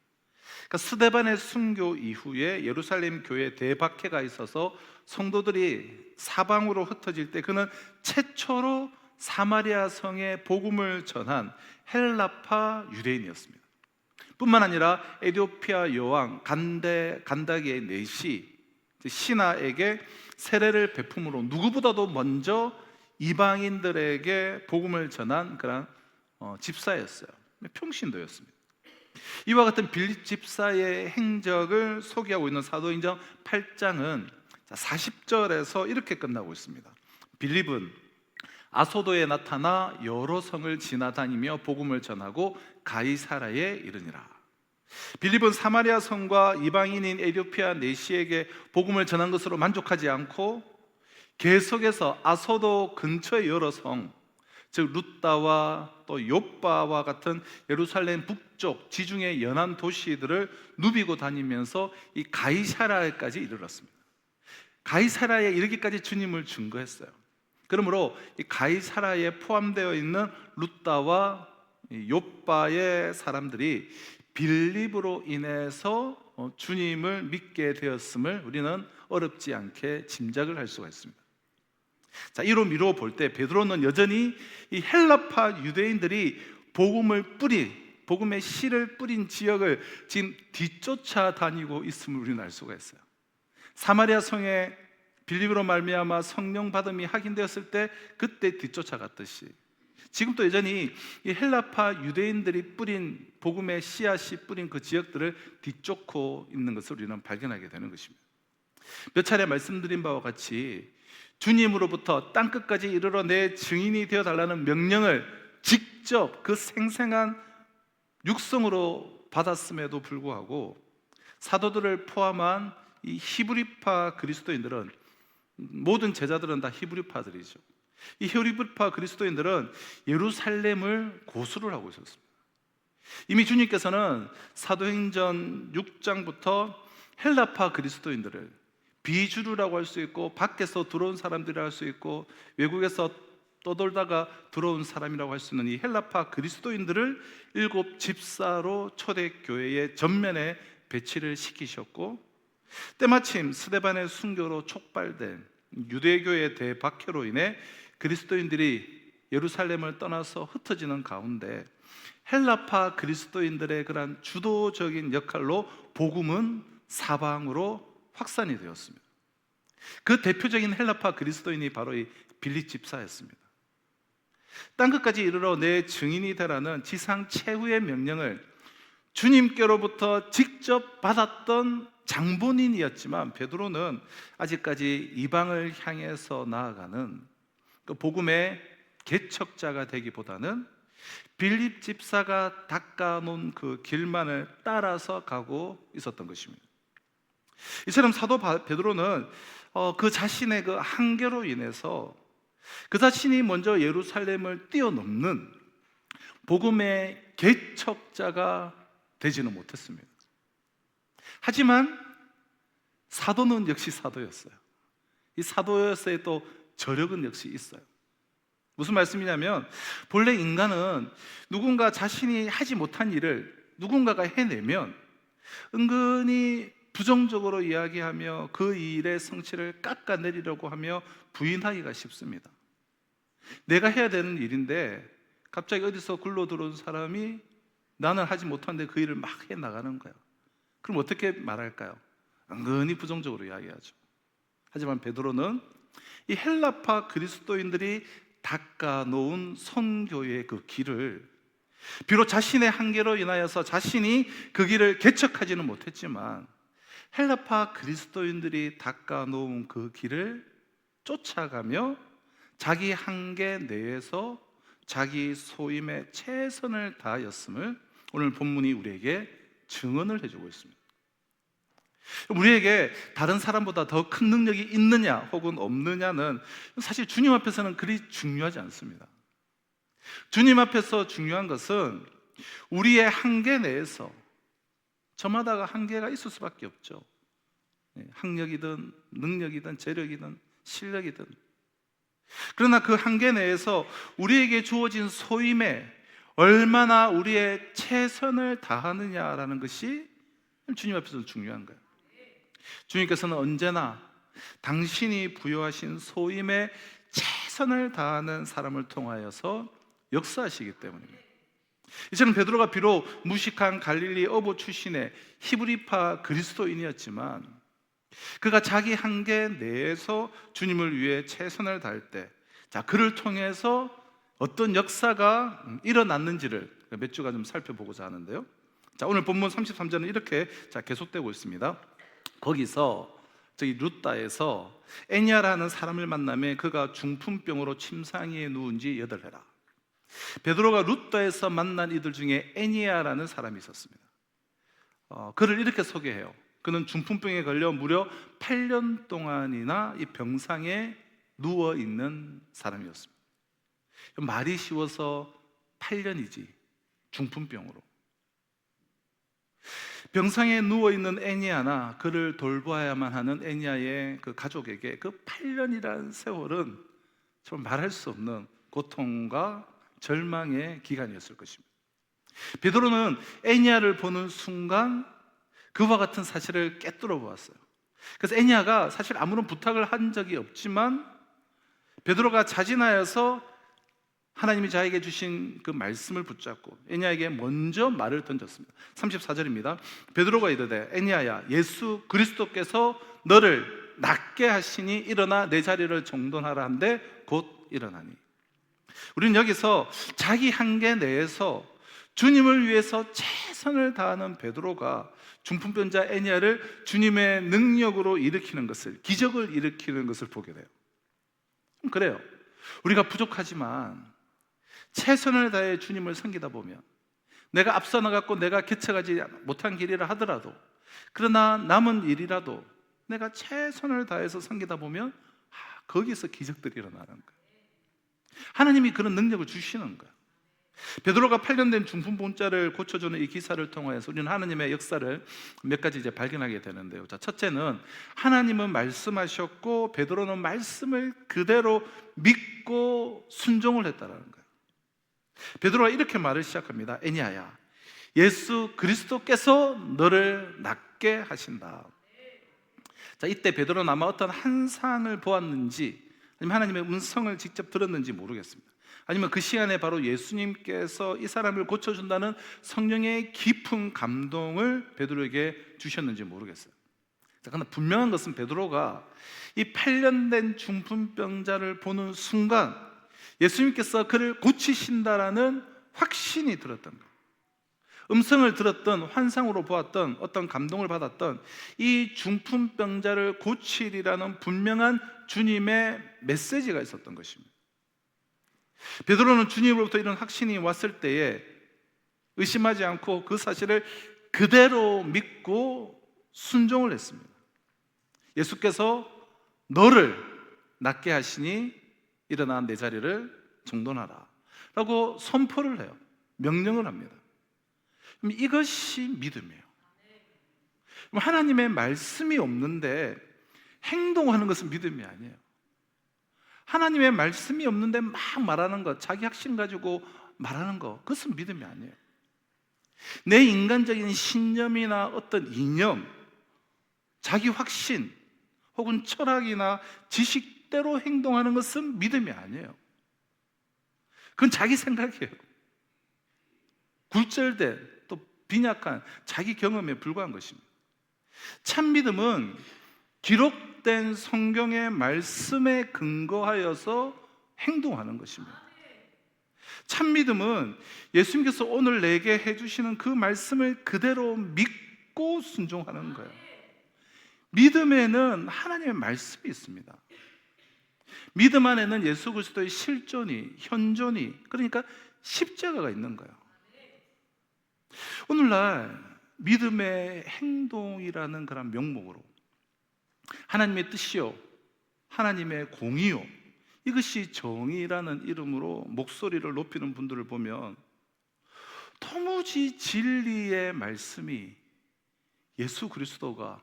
그러니까 스데반의 순교 이후에 예루살렘 교회에 대박해가 있어서 성도들이 사방으로 흩어질 때 그는 최초로 사마리아 성에 복음을 전한 헬라파 유대인이었습니다. 뿐만 아니라 에티오피아 여왕 간다기의 내시 신하에게 세례를 베품으로 누구보다도 먼저 이방인들에게 복음을 전한 그런 집사였어요. 평신도였습니다. 이와 같은 빌립 집사의 행적을 소개하고 있는 사도행전 8장은 40절에서 이렇게 끝나고 있습니다. 빌립은 아소도에 나타나 여러 성을 지나다니며 복음을 전하고 가이사라에 이르니라. 빌립은 사마리아 성과 이방인인 에티오피아 내시에게 복음을 전한 것으로 만족하지 않고 계속해서 아소도 근처의 여러 성, 즉 룻다와 또 욥바와 같은 예루살렘 북쪽 지중해 연안 도시들을 누비고 다니면서 이 가이사라에까지 이르렀습니다. 가이사라에 이르기까지 주님을 증거했어요. 그러므로 이 가이사라에 포함되어 있는 룻다와 욥바의 사람들이 빌립으로 인해서 주님을 믿게 되었음을 우리는 어렵지 않게 짐작을 할 수가 있습니다. 자, 이로 미루어 볼 때 베드로는 여전히 이 헬라파 유대인들이 복음의 씨를 뿌린 지역을 지금 뒤쫓아 다니고 있음을 우리는 알 수가 있어요. 사마리아 성에 빌립으로 말미암아 성령 받음이 확인되었을 때 그때 뒤쫓아갔듯이 지금 또 여전히 이 헬라파 유대인들이 뿌린 복음의 씨앗이 뿌린 그 지역들을 뒤쫓고 있는 것을 우리는 발견하게 되는 것입니다. 몇 차례 말씀드린 바와 같이 주님으로부터 땅끝까지 이르러 내 증인이 되어달라는 명령을 직접 그 생생한 육성으로 받았음에도 불구하고 사도들을 포함한 이 히브리파 그리스도인들은, 모든 제자들은 다 히브리파들이죠. 이 히브리파 그리스도인들은 예루살렘을 고수를 하고 있었습니다. 이미 주님께서는 사도행전 6장부터 헬라파 그리스도인들을 비주류라고 할 수 있고 밖에서 들어온 사람들이라고 할 수 있고 외국에서 떠돌다가 들어온 사람이라고 할 수 있는 이 헬라파 그리스도인들을 7 집사로 초대교회의 전면에 배치를 시키셨고, 때마침 스데반의 순교로 촉발된 유대교의 대박해로 인해 그리스도인들이 예루살렘을 떠나서 흩어지는 가운데 헬라파 그리스도인들의 그러한 주도적인 역할로 복음은 사방으로 확산이 되었습니다. 그 대표적인 헬라파 그리스도인이 바로 이 빌립 집사였습니다. 땅끝까지 이르러 내 증인이 되라는 지상 최후의 명령을 주님께로부터 직접 받았던 장본인이었지만 베드로는 아직까지 이방을 향해서 나아가는 그 복음의 개척자가 되기보다는 빌립 집사가 닦아놓은 그 길만을 따라서 가고 있었던 것입니다. 이처럼 사도 베드로는 그 자신의 그 한계로 인해서 그 자신이 먼저 예루살렘을 뛰어넘는 복음의 개척자가 되지는 못했습니다. 하지만 사도는 역시 사도였어요. 이 사도였어의 또 저력은 역시 있어요. 무슨 말씀이냐면 본래 인간은 누군가 자신이 하지 못한 일을 누군가가 해내면 은근히 부정적으로 이야기하며 그 일의 성취를 깎아내리려고 하며 부인하기가 쉽습니다. 내가 해야 되는 일인데 갑자기 어디서 굴러 들어온 사람이 나는 하지 못하는데 그 일을 막 해나가는 거야. 그럼 어떻게 말할까요? 은근히 부정적으로 이야기하죠. 하지만 베드로는 이 헬라파 그리스도인들이 닦아놓은 선교의 그 길을, 비록 자신의 한계로 인하여서 자신이 그 길을 개척하지는 못했지만 헬라파 그리스도인들이 닦아놓은 그 길을 쫓아가며 자기 한계 내에서 자기 소임에 최선을 다하였음을 오늘 본문이 우리에게 증언을 해주고 있습니다. 우리에게 다른 사람보다 더 큰 능력이 있느냐 혹은 없느냐는 사실 주님 앞에서는 그리 중요하지 않습니다. 주님 앞에서 중요한 것은 우리의 한계 내에서, 저마다가 한계가 있을 수밖에 없죠. 학력이든 능력이든 재력이든 실력이든. 그러나 그 한계 내에서 우리에게 주어진 소임에 얼마나 우리의 최선을 다하느냐라는 것이 주님 앞에서 중요한 거예요. 주님께서는 언제나 당신이 부여하신 소임에 최선을 다하는 사람을 통하여서 역사하시기 때문입니다. 이처럼 베드로가 비록 무식한 갈릴리 어부 출신의 히브리파 그리스도인이었지만 그가 자기 한계 내에서 주님을 위해 최선을 다할 때, 자, 그를 통해서 어떤 역사가 일어났는지를 몇 주간 좀 살펴보고자 하는데요. 자, 오늘 본문 33절은 이렇게 계속되고 있습니다. 거기서 저기 룻다에서 애니아라는 사람을 만나며 그가 중풍병으로 침상에 누운 지 8해라. 베드로가 룻다에서 만난 이들 중에 애니아라는 사람이 있었습니다. 그를 이렇게 소개해요. 그는 중풍병에 걸려 무려 8년 동안이나 이 병상에 누워 있는 사람이었습니다. 말이 쉬워서 8년이지 중풍병으로. 병상에 누워있는 애니아나 그를 돌봐야만 하는 애니아의 그 가족에게 그 8년이라는 세월은 정말 말할 수 없는 고통과 절망의 기간이었을 것입니다. 베드로는 애니아를 보는 순간 그와 같은 사실을 꿰뚫어 보았어요. 그래서 애니아가 사실 아무런 부탁을 한 적이 없지만 베드로가 자진하여서 하나님이 자에게 주신 그 말씀을 붙잡고 애니아에게 먼저 말을 던졌습니다. 34절입니다. 베드로가 이르되 애니아야, 예수 그리스도께서 너를 낫게 하시니 일어나 내 자리를 정돈하라 한데 곧 일어나니. 우리는 여기서 자기 한계 내에서 주님을 위해서 최선을 다하는 베드로가 중풍병자 애니아를 주님의 능력으로 일으키는 것을, 기적을 일으키는 것을 보게 돼요. 그래요. 우리가 부족하지만 최선을 다해 주님을 섬기다 보면 내가 앞서 나갔고 내가 개척하지 못한 길이라 하더라도, 그러나 남은 일이라도 내가 최선을 다해서 섬기다 보면 거기서 기적들이 일어나는 거예요. 하나님이 그런 능력을 주시는 거예요. 베드로가 8년 된 중풍병자를 고쳐주는 이 기사를 통해서 우리는 하나님의 역사를 몇 가지 이제 발견하게 되는데요. 자, 첫째는 하나님은 말씀하셨고 베드로는 말씀을 그대로 믿고 순종을 했다라는 거예요. 베드로가 이렇게 말을 시작합니다. 애니아야, 예수 그리스도께서 너를 낫게 하신다. 자, 이때 베드로는 아마 어떤 환상을 보았는지 아니면 하나님의 음성을 직접 들었는지 모르겠습니다. 아니면 그 시간에 바로 예수님께서 이 사람을 고쳐준다는 성령의 깊은 감동을 베드로에게 주셨는지 모르겠어요. 자, 그러나 분명한 것은 베드로가 이 8년 된 중풍병자를 보는 순간 예수님께서 그를 고치신다라는 확신이 들었던 거예요. 음성을 들었던, 환상으로 보았던, 어떤 감동을 받았던 이 중풍병자를 고치리라는 분명한 주님의 메시지가 있었던 것입니다. 베드로는 주님으로부터 이런 확신이 왔을 때에 의심하지 않고 그 사실을 그대로 믿고 순종을 했습니다. 예수께서 너를 낫게 하시니 일어나 내 자리를 정돈하라 라고 선포를 해요. 명령을 합니다. 이것이 믿음이에요. 하나님의 말씀이 없는데 행동하는 것은 믿음이 아니에요. 하나님의 말씀이 없는데 막 말하는 것, 자기 확신 가지고 말하는 것, 그것은 믿음이 아니에요. 내 인간적인 신념이나 어떤 이념, 자기 확신 혹은 철학이나 지식대로 행동하는 것은 믿음이 아니에요. 그건 자기 생각이에요. 굴절된 또 빈약한 자기 경험에 불과한 것입니다. 참 믿음은 기록된 성경의 말씀에 근거하여서 행동하는 것입니다. 참 믿음은 예수님께서 오늘 내게 해주시는 그 말씀을 그대로 믿고 순종하는 거예요. 믿음에는 하나님의 말씀이 있습니다. 믿음 안에는 예수 그리스도의 실존이, 현존이, 그러니까 십자가가 있는 거예요. 오늘날 믿음의 행동이라는 그런 명목으로 하나님의 뜻이요, 하나님의 공의요, 이것이 정의라는 이름으로 목소리를 높이는 분들을 보면 도무지 진리의 말씀이, 예수 그리스도가,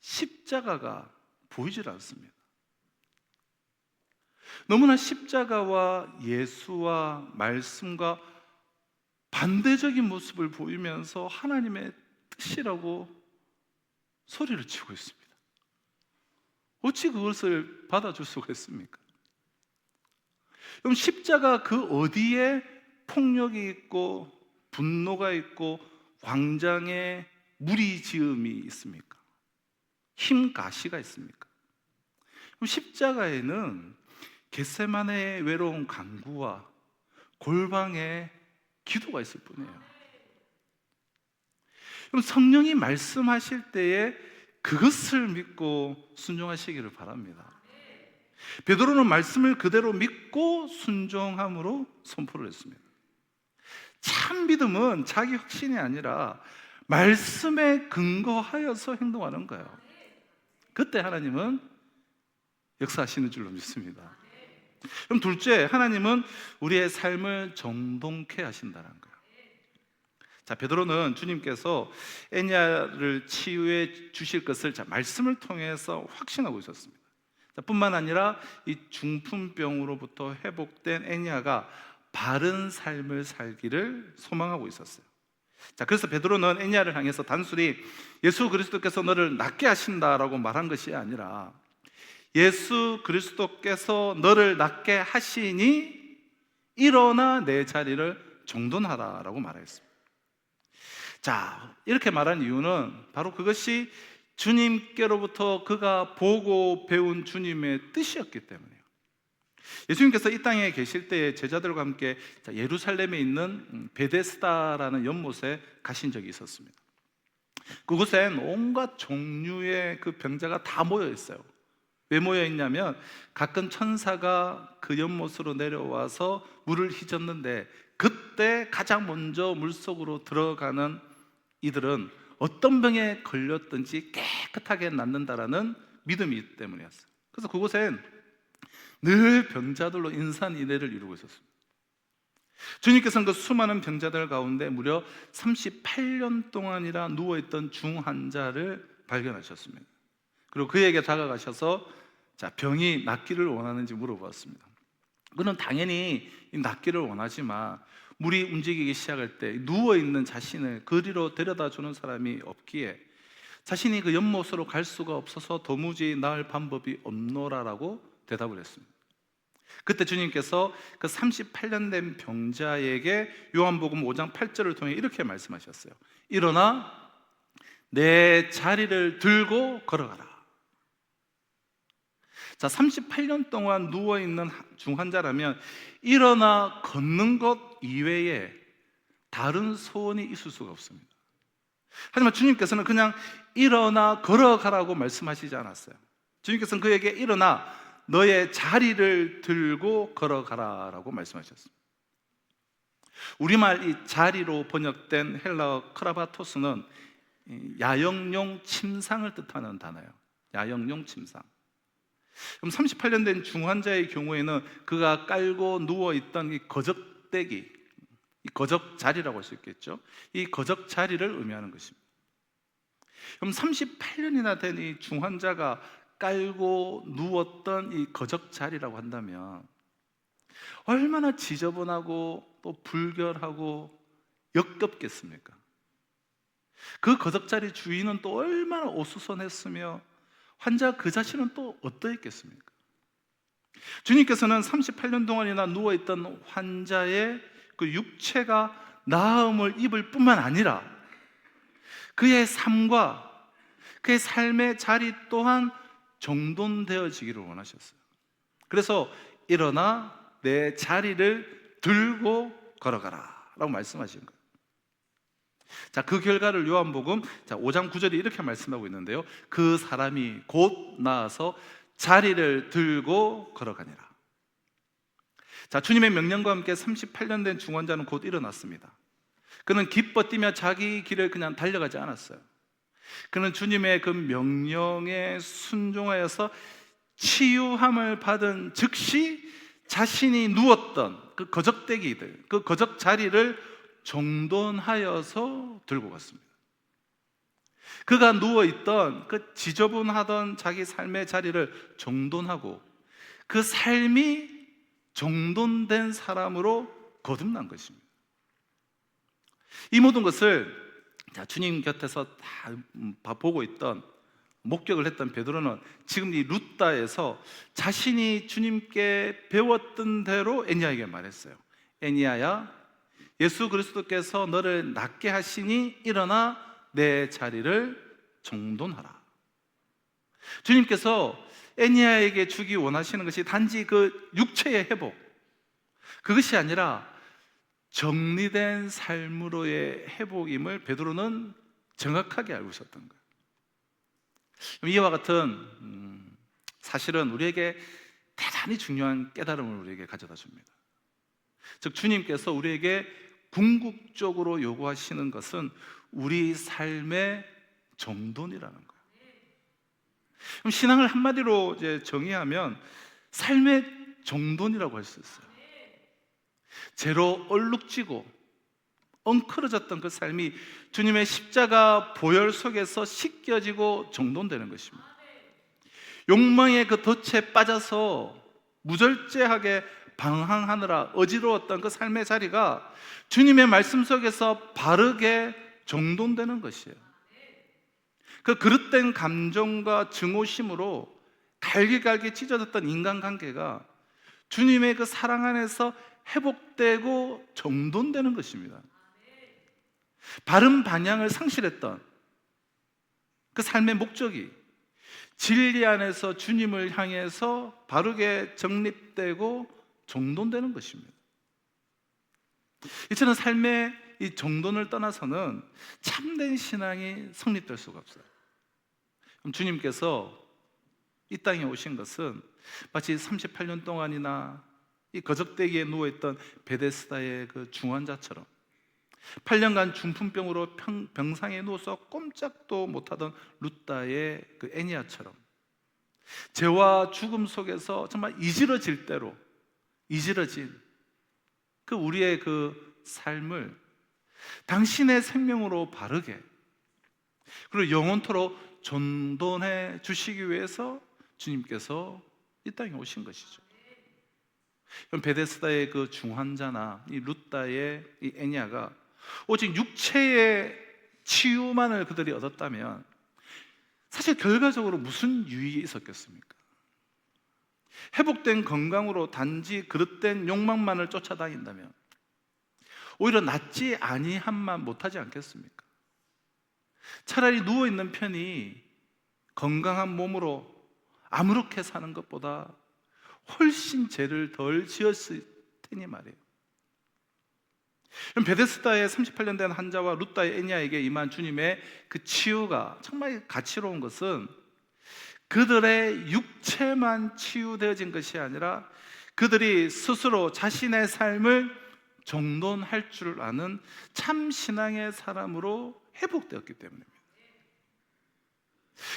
십자가가 보이질 않습니다. 너무나 십자가와 예수와 말씀과 반대적인 모습을 보이면서 하나님의 뜻이라고 소리를 치고 있습니다. 어찌 그것을 받아줄 수가 있습니까? 그럼 십자가 그 어디에 폭력이 있고 분노가 있고 광장에 무리지음이 있습니까? 힘가시가 있습니까? 그럼 십자가에는 겟세마네의 외로운 간구와 골방의 기도가 있을 뿐이에요. 그럼 성령이 말씀하실 때에 그것을 믿고 순종하시기를 바랍니다. 베드로는 말씀을 그대로 믿고 순종함으로 선포를 했습니다. 참 믿음은 자기 확신이 아니라 말씀에 근거하여서 행동하는 거예요. 그때 하나님은 역사하시는 줄로 믿습니다. 그럼 둘째, 하나님은 우리의 삶을 정돈케 하신다는 거예요. 자, 베드로는 주님께서 애냐를 치유해 주실 것을 말씀을 통해서 확신하고 있었습니다. 뿐만 아니라 이 중풍병으로부터 회복된 애냐가 바른 삶을 살기를 소망하고 있었어요. 자, 그래서 베드로는 애냐를 향해서 단순히 예수 그리스도께서 너를 낫게 하신다라고 말한 것이 아니라 예수 그리스도께서 너를 낫게 하시니 일어나 내 자리를 정돈하라라고 말했습니다. 자, 이렇게 말한 이유는 바로 그것이 주님께로부터 그가 보고 배운 주님의 뜻이었기 때문이에요. 예수님께서 이 땅에 계실 때에 제자들과 함께 예루살렘에 있는 베데스다라는 연못에 가신 적이 있었습니다. 그곳엔 온갖 종류의 그 병자가 다 모여 있어요. 왜 모여 있냐면 가끔 천사가 그 연못으로 내려와서 물을 휘젓는데 그때 가장 먼저 물속으로 들어가는 이들은 어떤 병에 걸렸든지 깨끗하게 낫는다라는 믿음이 있기 때문이었어요. 그래서 그곳엔 늘 병자들로 인산인해를 이루고 있었습니다. 주님께서는 그 수많은 병자들 가운데 무려 38년 동안이나 누워있던 중환자를 발견하셨습니다. 그리고 그에게 다가가셔서 병이 낫기를 원하는지 물어보았습니다. 그는 당연히 낫기를 원하지만 물이 움직이기 시작할 때 누워있는 자신을 그리로 데려다주는 사람이 없기에 자신이 그 연못으로 갈 수가 없어서 도무지 나을 방법이 없노라라고 대답을 했습니다. 그때 주님께서 그 38년 된 병자에게 요한복음 5장 8절을 통해 이렇게 말씀하셨어요. 일어나 내 자리를 들고 걸어가라. 자, 38년 동안 누워있는 중환자라면 일어나 걷는 것 이외에 다른 소원이 있을 수가 없습니다. 하지만 주님께서는 그냥 일어나 걸어가라고 말씀하시지 않았어요. 주님께서는 그에게 일어나 너의 자리를 들고 걸어가라라고 말씀하셨습니다. 우리말 이 자리로 번역된 헬라어 크라바토스는 야영용 침상을 뜻하는 단어예요. 야영용 침상. 그럼 38년 된 중환자의 경우에는 그가 깔고 누워있던 이 거적대기, 이 거적 자리라고 할 수 있겠죠. 이 거적 자리를 의미하는 것입니다. 그럼 38년이나 된 이 중환자가 깔고 누웠던 이 거적 자리라고 한다면 얼마나 지저분하고 또 불결하고 역겹겠습니까? 그 거적 자리 주인은 또 얼마나 어수선했으며 환자 그 자신은 또 어떠했겠습니까? 주님께서는 38년 동안이나 누워있던 환자의 그 육체가 나음을 입을 뿐만 아니라 그의 삶과 그의 삶의 자리 또한 정돈되어지기를 원하셨어요. 그래서 일어나 내 자리를 들고 걸어가라 라고 말씀하신 거예요. 자, 그 결과를 요한복음 5장 9절이 이렇게 말씀하고 있는데요. 그 사람이 곧 나아서 자리를 들고 걸어가니라. 자, 주님의 명령과 함께 38년 된 중환자는 곧 일어났습니다. 그는 기뻐 뛰며 자기 길을 그냥 달려가지 않았어요. 그는 주님의 그 명령에 순종하여서 치유함을 받은 즉시 자신이 누웠던 그 거적대기들, 그 거적 자리를 정돈하여서 들고 갔습니다. 그가 누워있던 그 지저분하던 자기 삶의 자리를 정돈하고 그 삶이 정돈된 사람으로 거듭난 것입니다. 이 모든 것을 주님 곁에서 다 보고 있던, 목격을 했던 베드로는 지금 이 룻다에서 자신이 주님께 배웠던 대로 애니야에게 말했어요. 애니야야, 예수 그리스도께서 너를 낫게 하시니 일어나 내 자리를 정돈하라. 주님께서 애니야에게 주기 원하시는 것이 단지 그 육체의 회복, 그것이 아니라 정리된 삶으로의 회복임을 베드로는 정확하게 알고 있었던 거예요. 이와 같은 사실은 우리에게 대단히 중요한 깨달음을 우리에게 가져다 줍니다. 즉, 주님께서 우리에게 궁극적으로 요구하시는 것은 우리 삶의 정돈이라는 거예요. 그럼 신앙을 한마디로 이제 정의하면 삶의 정돈이라고 할 수 있어요. 죄로 얼룩지고 엉클어졌던 그 삶이 주님의 십자가 보혈 속에서 씻겨지고 정돈되는 것입니다. 욕망의 그 덫에 빠져서 무절제하게 방황하느라 어지러웠던 그 삶의 자리가 주님의 말씀 속에서 바르게 정돈되는 것이에요. 그 그릇된 감정과 증오심으로 갈기갈기 찢어졌던 인간관계가 주님의 그 사랑 안에서 회복되고 정돈되는 것입니다. 바른 방향을 상실했던 그 삶의 목적이 진리 안에서 주님을 향해서 바르게 정립되고 정돈되는 것입니다. 이처럼 삶의 이 정돈을 떠나서는 참된 신앙이 성립될 수가 없어요. 그럼 주님께서 이 땅에 오신 것은 마치 38년 동안이나 이 거적대기에 누워있던 베데스다의 그 중환자처럼 8년간 중풍병으로 병상에 누워서 꼼짝도 못하던 룻다의 그 애니아처럼 죄와 죽음 속에서 정말 이지러질 대로 이지러진 그 우리의 그 삶을 당신의 생명으로 바르게 그리고 영원토록 전돈해 주시기 위해서 주님께서 이 땅에 오신 것이죠. 베데스다의 그 중환자나 이 룻다의 이 애니아가 오직 육체의 치유만을 그들이 얻었다면 사실 결과적으로 무슨 유익이 있었겠습니까? 회복된 건강으로 단지 그릇된 욕망만을 쫓아다닌다면 오히려 낫지 아니함만 못하지 않겠습니까? 차라리 누워있는 편이 건강한 몸으로 아무렇게 사는 것보다 훨씬 죄를 덜 지었을 테니 말이에요. 베데스다의 38년 된 환자와 룻다의 애니아에게 임한 주님의 그 치유가 정말 가치로운 것은 그들의 육체만 치유되어진 것이 아니라 그들이 스스로 자신의 삶을 정돈할 줄 아는 참 신앙의 사람으로 회복되었기 때문입니다.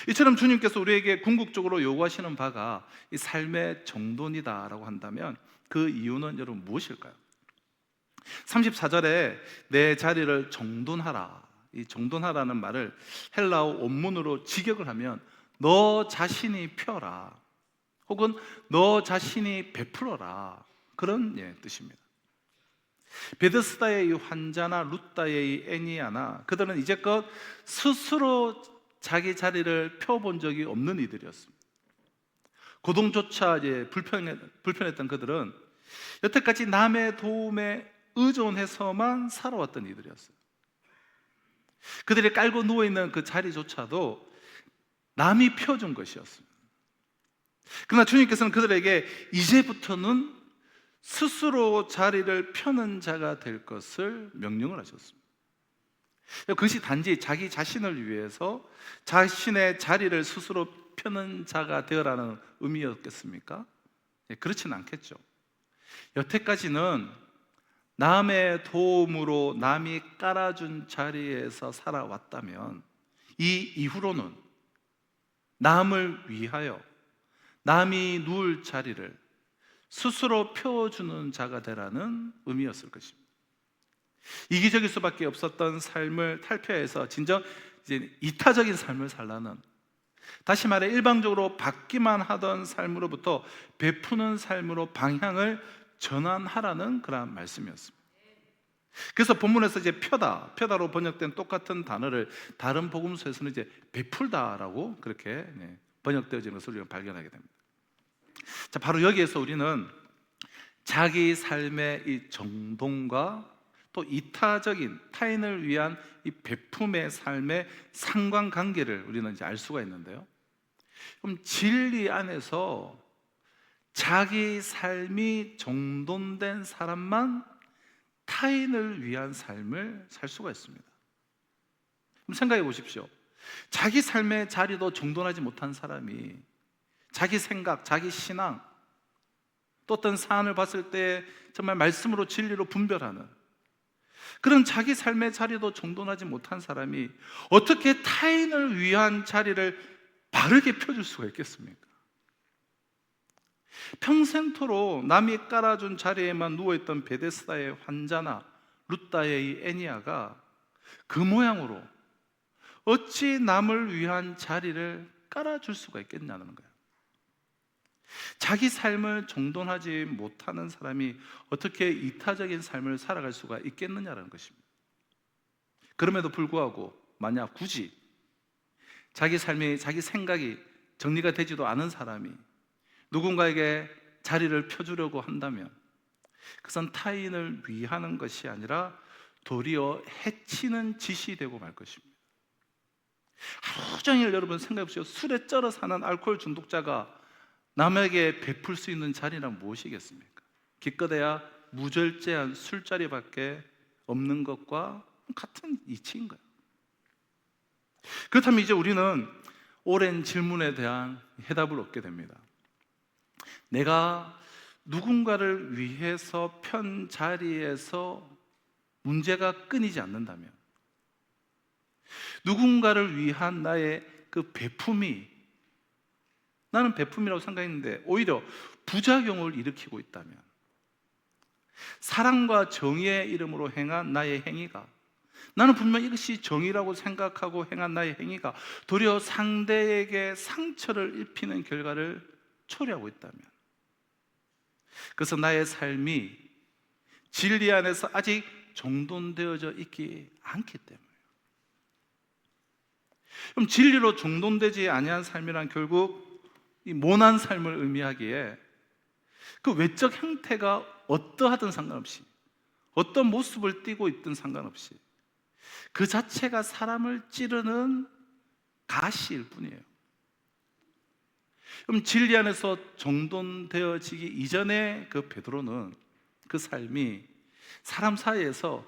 이처럼 주님께서 우리에게 궁극적으로 요구하시는 바가 이 삶의 정돈이다라고 한다면 그 이유는 여러분 무엇일까요? 34절에 내 자리를 정돈하라, 이 정돈하라는 말을 헬라어 원문으로 직역을 하면 너 자신이 펴라 혹은 너 자신이 베풀어라 그런 뜻입니다. 베데스다의 이 환자나 룻다의 이 애니아나 그들은 이제껏 스스로 자기 자리를 펴본 적이 없는 이들이었습니다. 고동조차 이제 불편했던 그들은 여태까지 남의 도움에 의존해서만 살아왔던 이들이었어요. 그들이 깔고 누워있는 그 자리조차도 남이 펴준 것이었습니다. 그러나 주님께서는 그들에게 이제부터는 스스로 자리를 펴는 자가 될 것을 명령을 하셨습니다. 그것이 단지 자기 자신을 위해서 자신의 자리를 스스로 펴는 자가 되어라는 의미였겠습니까? 그렇지는 않겠죠. 여태까지는 남의 도움으로 남이 깔아준 자리에서 살아왔다면 이 이후로는 남을 위하여 남이 누울 자리를 스스로 펴주는 자가 되라는 의미였을 것입니다. 이기적일 수밖에 없었던 삶을 탈피해서 진정 이제 이타적인 삶을 살라는, 다시 말해 일방적으로 받기만 하던 삶으로부터 베푸는 삶으로 방향을 전환하라는 그런 말씀이었습니다. 그래서 본문에서 이제 펴다로 번역된 똑같은 단어를 다른 복음서에서는 이제 베풀다라고 그렇게 번역되어지는 것을 우리가 발견하게 됩니다. 자, 바로 여기에서 우리는 자기 삶의 이 정돈과 또 이타적인 타인을 위한 이 베품의 삶의 상관관계를 우리는 이제 알 수가 있는데요. 그럼 진리 안에서 자기 삶이 정돈된 사람만 타인을 위한 삶을 살 수가 있습니다. 그럼 생각해 보십시오. 자기 삶의 자리도 정돈하지 못한 사람이 자기 생각, 자기 신앙, 또 어떤 사안을 봤을 때 정말 말씀으로 진리로 분별하는 그런 자기 삶의 자리도 정돈하지 못한 사람이 어떻게 타인을 위한 자리를 바르게 펴줄 수가 있겠습니까? 평생토록 남이 깔아준 자리에만 누워있던 베데스다의 환자나 룻다의 이 애니아가 그 모양으로 어찌 남을 위한 자리를 깔아줄 수가 있겠냐는 거예요. 자기 삶을 정돈하지 못하는 사람이 어떻게 이타적인 삶을 살아갈 수가 있겠느냐는 것입니다. 그럼에도 불구하고 만약 굳이 자기 삶이, 자기 생각이 정리가 되지도 않은 사람이 누군가에게 자리를 펴주려고 한다면 그것은 타인을 위하는 것이 아니라 도리어 해치는 짓이 되고 말 것입니다. 하루 종일 여러분 생각해 보세요. 술에 쩔어 사는 알코올 중독자가 남에게 베풀 수 있는 자리란 무엇이겠습니까? 기껏해야 무절제한 술자리밖에 없는 것과 같은 이치인 거예요. 그렇다면 이제 우리는 오랜 질문에 대한 해답을 얻게 됩니다. 내가 누군가를 위해서 편 자리에서 문제가 끊이지 않는다면, 누군가를 위한 나의 그 베품이, 나는 베품이라고 생각했는데 오히려 부작용을 일으키고 있다면, 사랑과 정의의 이름으로 행한 나의 행위가, 나는 분명 이것이 정의라고 생각하고 행한 나의 행위가 도리어 상대에게 상처를 입히는 결과를 초래하고 있다면, 그래서 나의 삶이 진리 안에서 아직 정돈되어져 있지 않기 때문에, 그럼 진리로 정돈되지 아니한 삶이란 결국 이 모난 삶을 의미하기에 그 외적 형태가 어떠하든 상관없이, 어떤 모습을 띠고 있든 상관없이 그 자체가 사람을 찌르는 가시일 뿐이에요. 그럼 진리 안에서 정돈되어지기 이전에 그 베드로는 그 삶이 사람 사이에서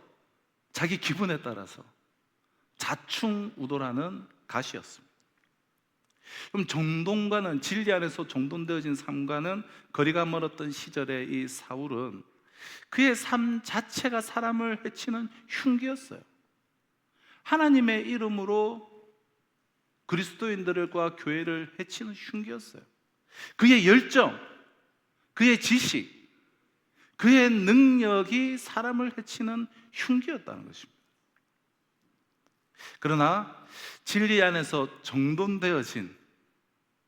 자기 기분에 따라서 자충우돌하는 가시였습니다. 그럼 정돈과는, 진리 안에서 정돈되어진 삶과는 거리가 멀었던 시절의 이 사울은 그의 삶 자체가 사람을 해치는 흉기였어요. 하나님의 이름으로 그리스도인들과 교회를 해치는 흉기였어요. 그의 열정, 그의 지식, 그의 능력이 사람을 해치는 흉기였다는 것입니다. 그러나 진리 안에서 정돈되어진,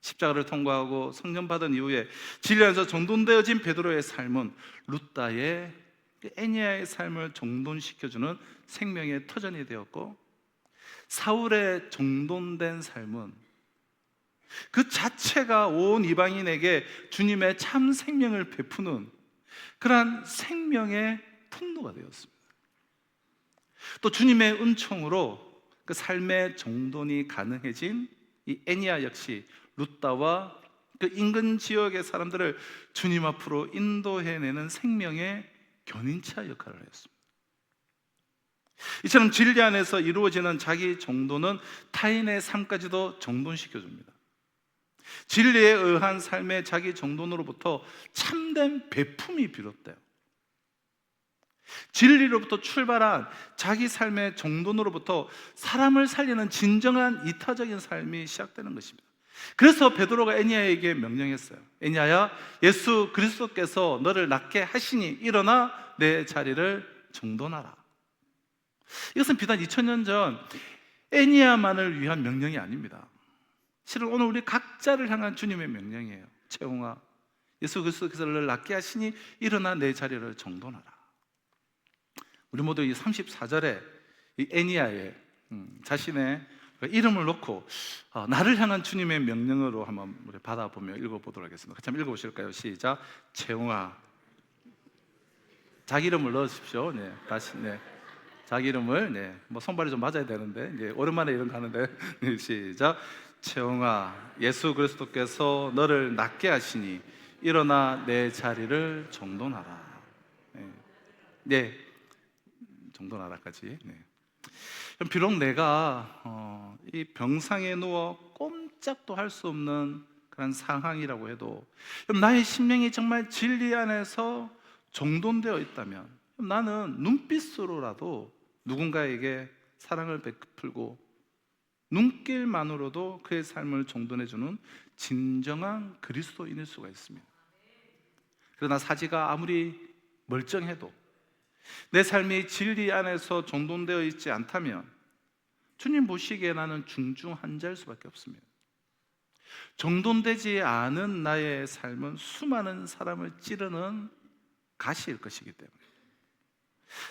십자가를 통과하고 성령 받은 이후에 진리 안에서 정돈되어진 베드로의 삶은 룻다의 애니아의 삶을 정돈시켜주는 생명의 터전이 되었고, 사울의 정돈된 삶은 그 자체가 온 이방인에게 주님의 참 생명을 베푸는 그러한 생명의 통로가 되었습니다. 또 주님의 은총으로 그 삶의 정돈이 가능해진 이 애니아 역시 룻다와 그 인근 지역의 사람들을 주님 앞으로 인도해내는 생명의 견인차 역할을 했습니다. 이처럼 진리 안에서 이루어지는 자기 정돈은 타인의 삶까지도 정돈시켜줍니다. 진리에 의한 삶의 자기 정돈으로부터 참된 베품이 비롯돼요. 진리로부터 출발한 자기 삶의 정돈으로부터 사람을 살리는 진정한 이타적인 삶이 시작되는 것입니다. 그래서 베드로가 애니아에게 명령했어요. 애니아야, 예수 그리스도께서 너를 낫게 하시니 일어나 내 자리를 정돈하라. 이것은 비단 2000년 전 애니아만을 위한 명령이 아닙니다. 실은 오늘 우리 각자를 향한 주님의 명령이에요. 채용아, 예수 그리스도께서 너를 낫게 하시니 일어나 내 자리를 정돈하라. 우리 모두 이 34절에 이 애니아의 자신의 이름을 놓고 나를 향한 주님의 명령으로 한번 우리 받아보며 읽어보도록 하겠습니다. 같이 한번 읽어보실까요? 시작. 채용아, 자기 이름을 넣으십시오. 네, 다시. 네, 자기 이름을, 뭐 손발이 좀 맞아야 되는데, 오랜만에 이런 거 하는데, 시작. 채용아, 예수 그리스도께서 너를 낫게 하시니 일어나 내 자리를 정돈하라. 네, 정돈하라까지. 네. 비록 내가 이 병상에 누워 꼼짝도 할 수 없는 그런 상황이라고 해도, 나의 심령이 정말 진리 안에서 정돈되어 있다면 나는 눈빛으로라도 누군가에게 사랑을 베풀고 눈길만으로도 그의 삶을 정돈해주는 진정한 그리스도인일 수가 있습니다. 그러나 사지가 아무리 멀쩡해도 내 삶이 진리 안에서 정돈되어 있지 않다면 주님 보시기에 나는 중중한자일 수밖에 없습니다. 정돈되지 않은 나의 삶은 수많은 사람을 찌르는 가시일 것이기 때문에.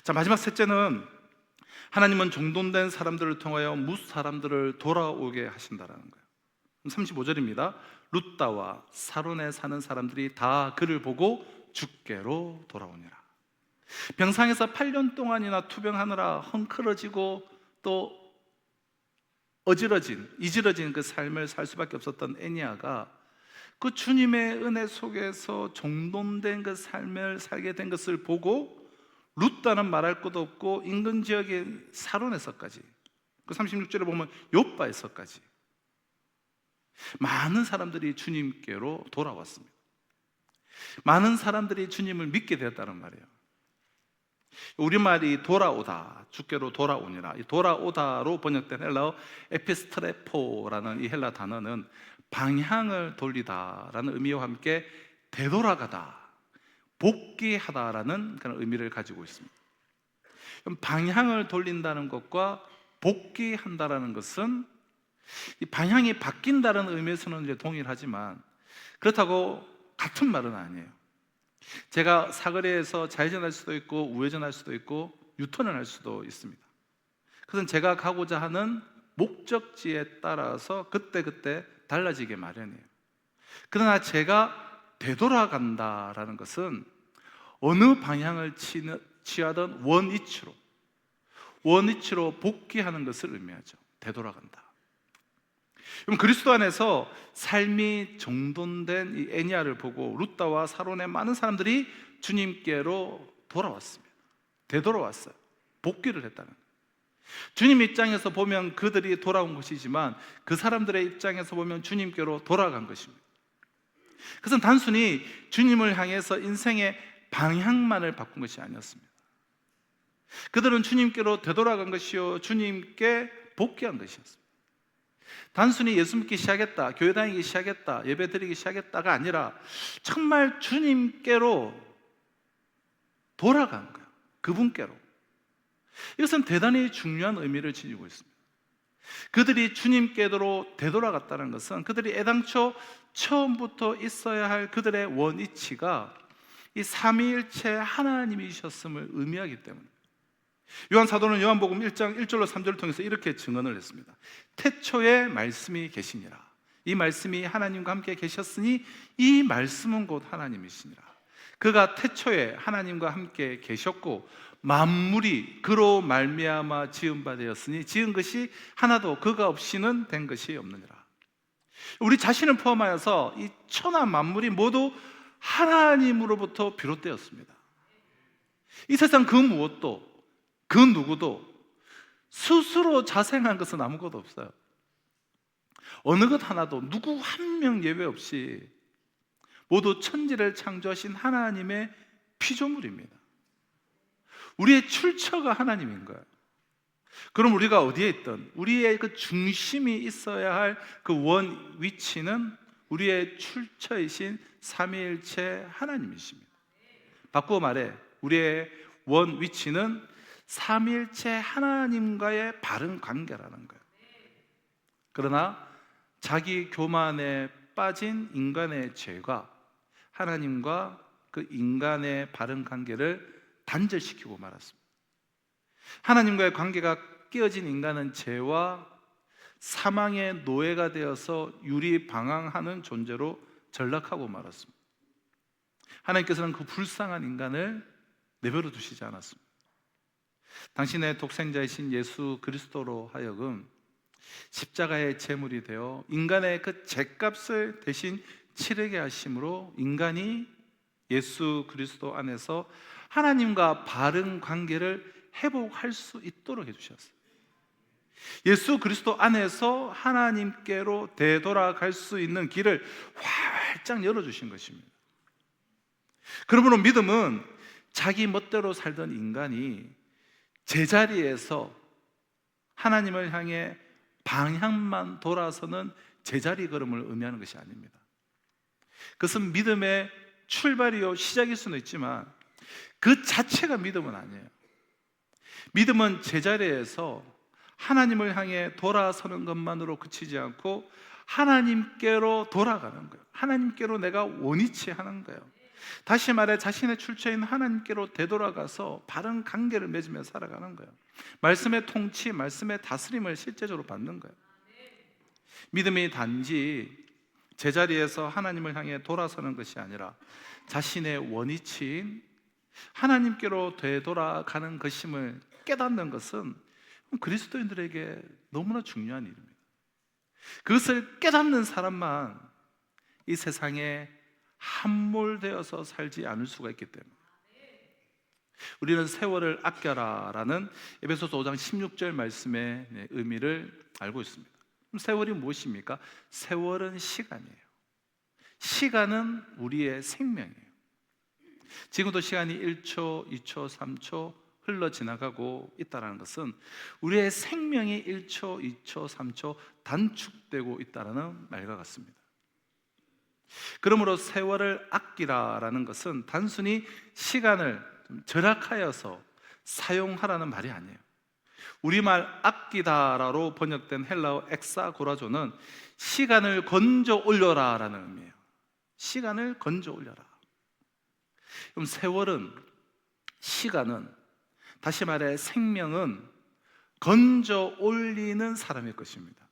자, 마지막 셋째는 하나님은 정돈된 사람들을 통하여 뭇 사람들을 돌아오게 하신다라는 거예요. 35절입니다. 룻다와 사론에 사는 사람들이 다 그를 보고 주께로 돌아오니라. 병상에서 8년 동안이나 투병하느라 헝클어지고 또 이질어진 그 삶을 살 수밖에 없었던 애니아가 그 주님의 은혜 속에서 정돈된 그 삶을 살게 된 것을 보고 룻다는 말할 것도 없고 인근 지역의 사론에서까지, 그 36절에 보면 욥바에서까지 많은 사람들이 주님께로 돌아왔습니다. 많은 사람들이 주님을 믿게 되었다는 말이에요. 우리말이 돌아오다, 주께로 돌아오니라. 이 돌아오다로 번역된 헬라어 에피스트레포라는 이 헬라 단어는 방향을 돌리다라는 의미와 함께 되돌아가다, 복귀하다라는 그런 의미를 가지고 있습니다. 그럼 방향을 돌린다는 것과 복귀한다라는 것은 이 방향이 바뀐다는 의미에서는 이제 동일하지만 그렇다고 같은 말은 아니에요. 제가 사거리에서 좌회전할 수도 있고 우회전할 수도 있고 유턴을 할 수도 있습니다. 그것은 제가 가고자 하는 목적지에 따라서 그때그때 달라지게 마련이에요. 그러나 제가 되돌아간다라는 것은 어느 방향을 취하던 원위치로 복귀하는 것을 의미하죠. 되돌아간다. 그럼 그리스도 안에서 삶이 정돈된 이 애니아를 보고 룻다와 사론의 많은 사람들이 주님께로 돌아왔습니다. 되돌아왔어요. 복귀를 했다는 거예요. 주님 입장에서 보면 그들이 돌아온 것이지만 그 사람들의 입장에서 보면 주님께로 돌아간 것입니다. 그것은 단순히 주님을 향해서 인생의 방향만을 바꾼 것이 아니었습니다. 그들은 주님께로 되돌아간 것이요 주님께 복귀한 것이었습니다. 단순히 예수 믿기 시작했다, 교회 다니기 시작했다, 예배 드리기 시작했다가 아니라 정말 주님께로 돌아간 거예요. 그분께로. 이것은 대단히 중요한 의미를 지니고 있습니다. 그들이 주님께로 되돌아갔다는 것은 그들이 애당초 처음부터 있어야 할 그들의 원위치가 이 삼위일체 하나님이셨음을 의미하기 때문에 요한 사도는 요한복음 1장 1절로 3절을 통해서 이렇게 증언을 했습니다. 태초에 말씀이 계시니라. 이 말씀이 하나님과 함께 계셨으니 이 말씀은 곧 하나님이시니라. 그가 태초에 하나님과 함께 계셨고 만물이 그로 말미암아 지은 바 되었으니 지은 것이 하나도 그가 없이는 된 것이 없느니라. 우리 자신을 포함하여서 이 천하 만물이 모두 하나님으로부터 비롯되었습니다. 이 세상 그 무엇도 그 누구도 스스로 자생한 것은 아무것도 없어요. 어느 것 하나도 누구 한 명 예외 없이 모두 천지를 창조하신 하나님의 피조물입니다. 우리의 출처가 하나님인 거예요. 그럼 우리가 어디에 있든 우리의 그 중심이 있어야 할 그 원 위치는 우리의 출처이신 삼위일체 하나님이십니다. 바꾸어 말해 우리의 원 위치는 삼위일체 하나님과의 바른 관계라는 거예요. 그러나 자기 교만에 빠진 인간의 죄가 하나님과 그 인간의 바른 관계를 단절시키고 말았습니다. 하나님과의 관계가 깨어진 인간은 죄와 사망의 노예가 되어서 유리방황하는 존재로 전락하고 말았습니다. 하나님께서는 그 불쌍한 인간을 내버려 두시지 않았습니다. 당신의 독생자이신 예수 그리스도로 하여금 십자가의 제물이 되어 인간의 그 죄값을 대신 치르게 하심으로 인간이 예수 그리스도 안에서 하나님과 바른 관계를 회복할 수 있도록 해주셨어요. 예수 그리스도 안에서 하나님께로 되돌아갈 수 있는 길을 활짝 열어주신 것입니다. 그러므로 믿음은 자기 멋대로 살던 인간이 제자리에서 하나님을 향해 방향만 돌아서는 제자리 걸음을 의미하는 것이 아닙니다. 그것은 믿음의 출발이요 시작일 수는 있지만 그 자체가 믿음은 아니에요. 믿음은 제자리에서 하나님을 향해 돌아서는 것만으로 그치지 않고 하나님께로 돌아가는 거예요. 하나님께로 내가 원위치 하는 거예요. 다시 말해 자신의 출처인 하나님께로 되돌아가서 바른 관계를 맺으며 살아가는 거예요. 말씀의 통치, 말씀의 다스림을 실제적으로 받는 거예요. 믿음이 단지 제자리에서 하나님을 향해 돌아서는 것이 아니라 자신의 원위치인 하나님께로 되돌아가는 것임을 깨닫는 것은 그리스도인들에게 너무나 중요한 일입니다. 그것을 깨닫는 사람만 이 세상에 함몰되어서 살지 않을 수가 있기 때문에 우리는 세월을 아껴라라는 에베소서 5장 16절 말씀의 의미를 알고 있습니다. 그럼 세월이 무엇입니까? 세월은 시간이에요. 시간은 우리의 생명이에요. 지금도 시간이 1초, 2초, 3초 흘러 지나가고 있다는 것은 우리의 생명이 1초, 2초, 3초 단축되고 있다는 말과 같습니다. 그러므로 세월을 아끼라라는 것은 단순히 시간을 절약하여서 사용하라는 말이 아니에요. 우리말 아끼다라로 번역된 헬라어 엑사고라조는 시간을 건져 올려라라는 의미예요. 시간을 건져 올려라. 그럼 세월은, 시간은, 다시 말해 생명은 건져 올리는 사람의 것입니다.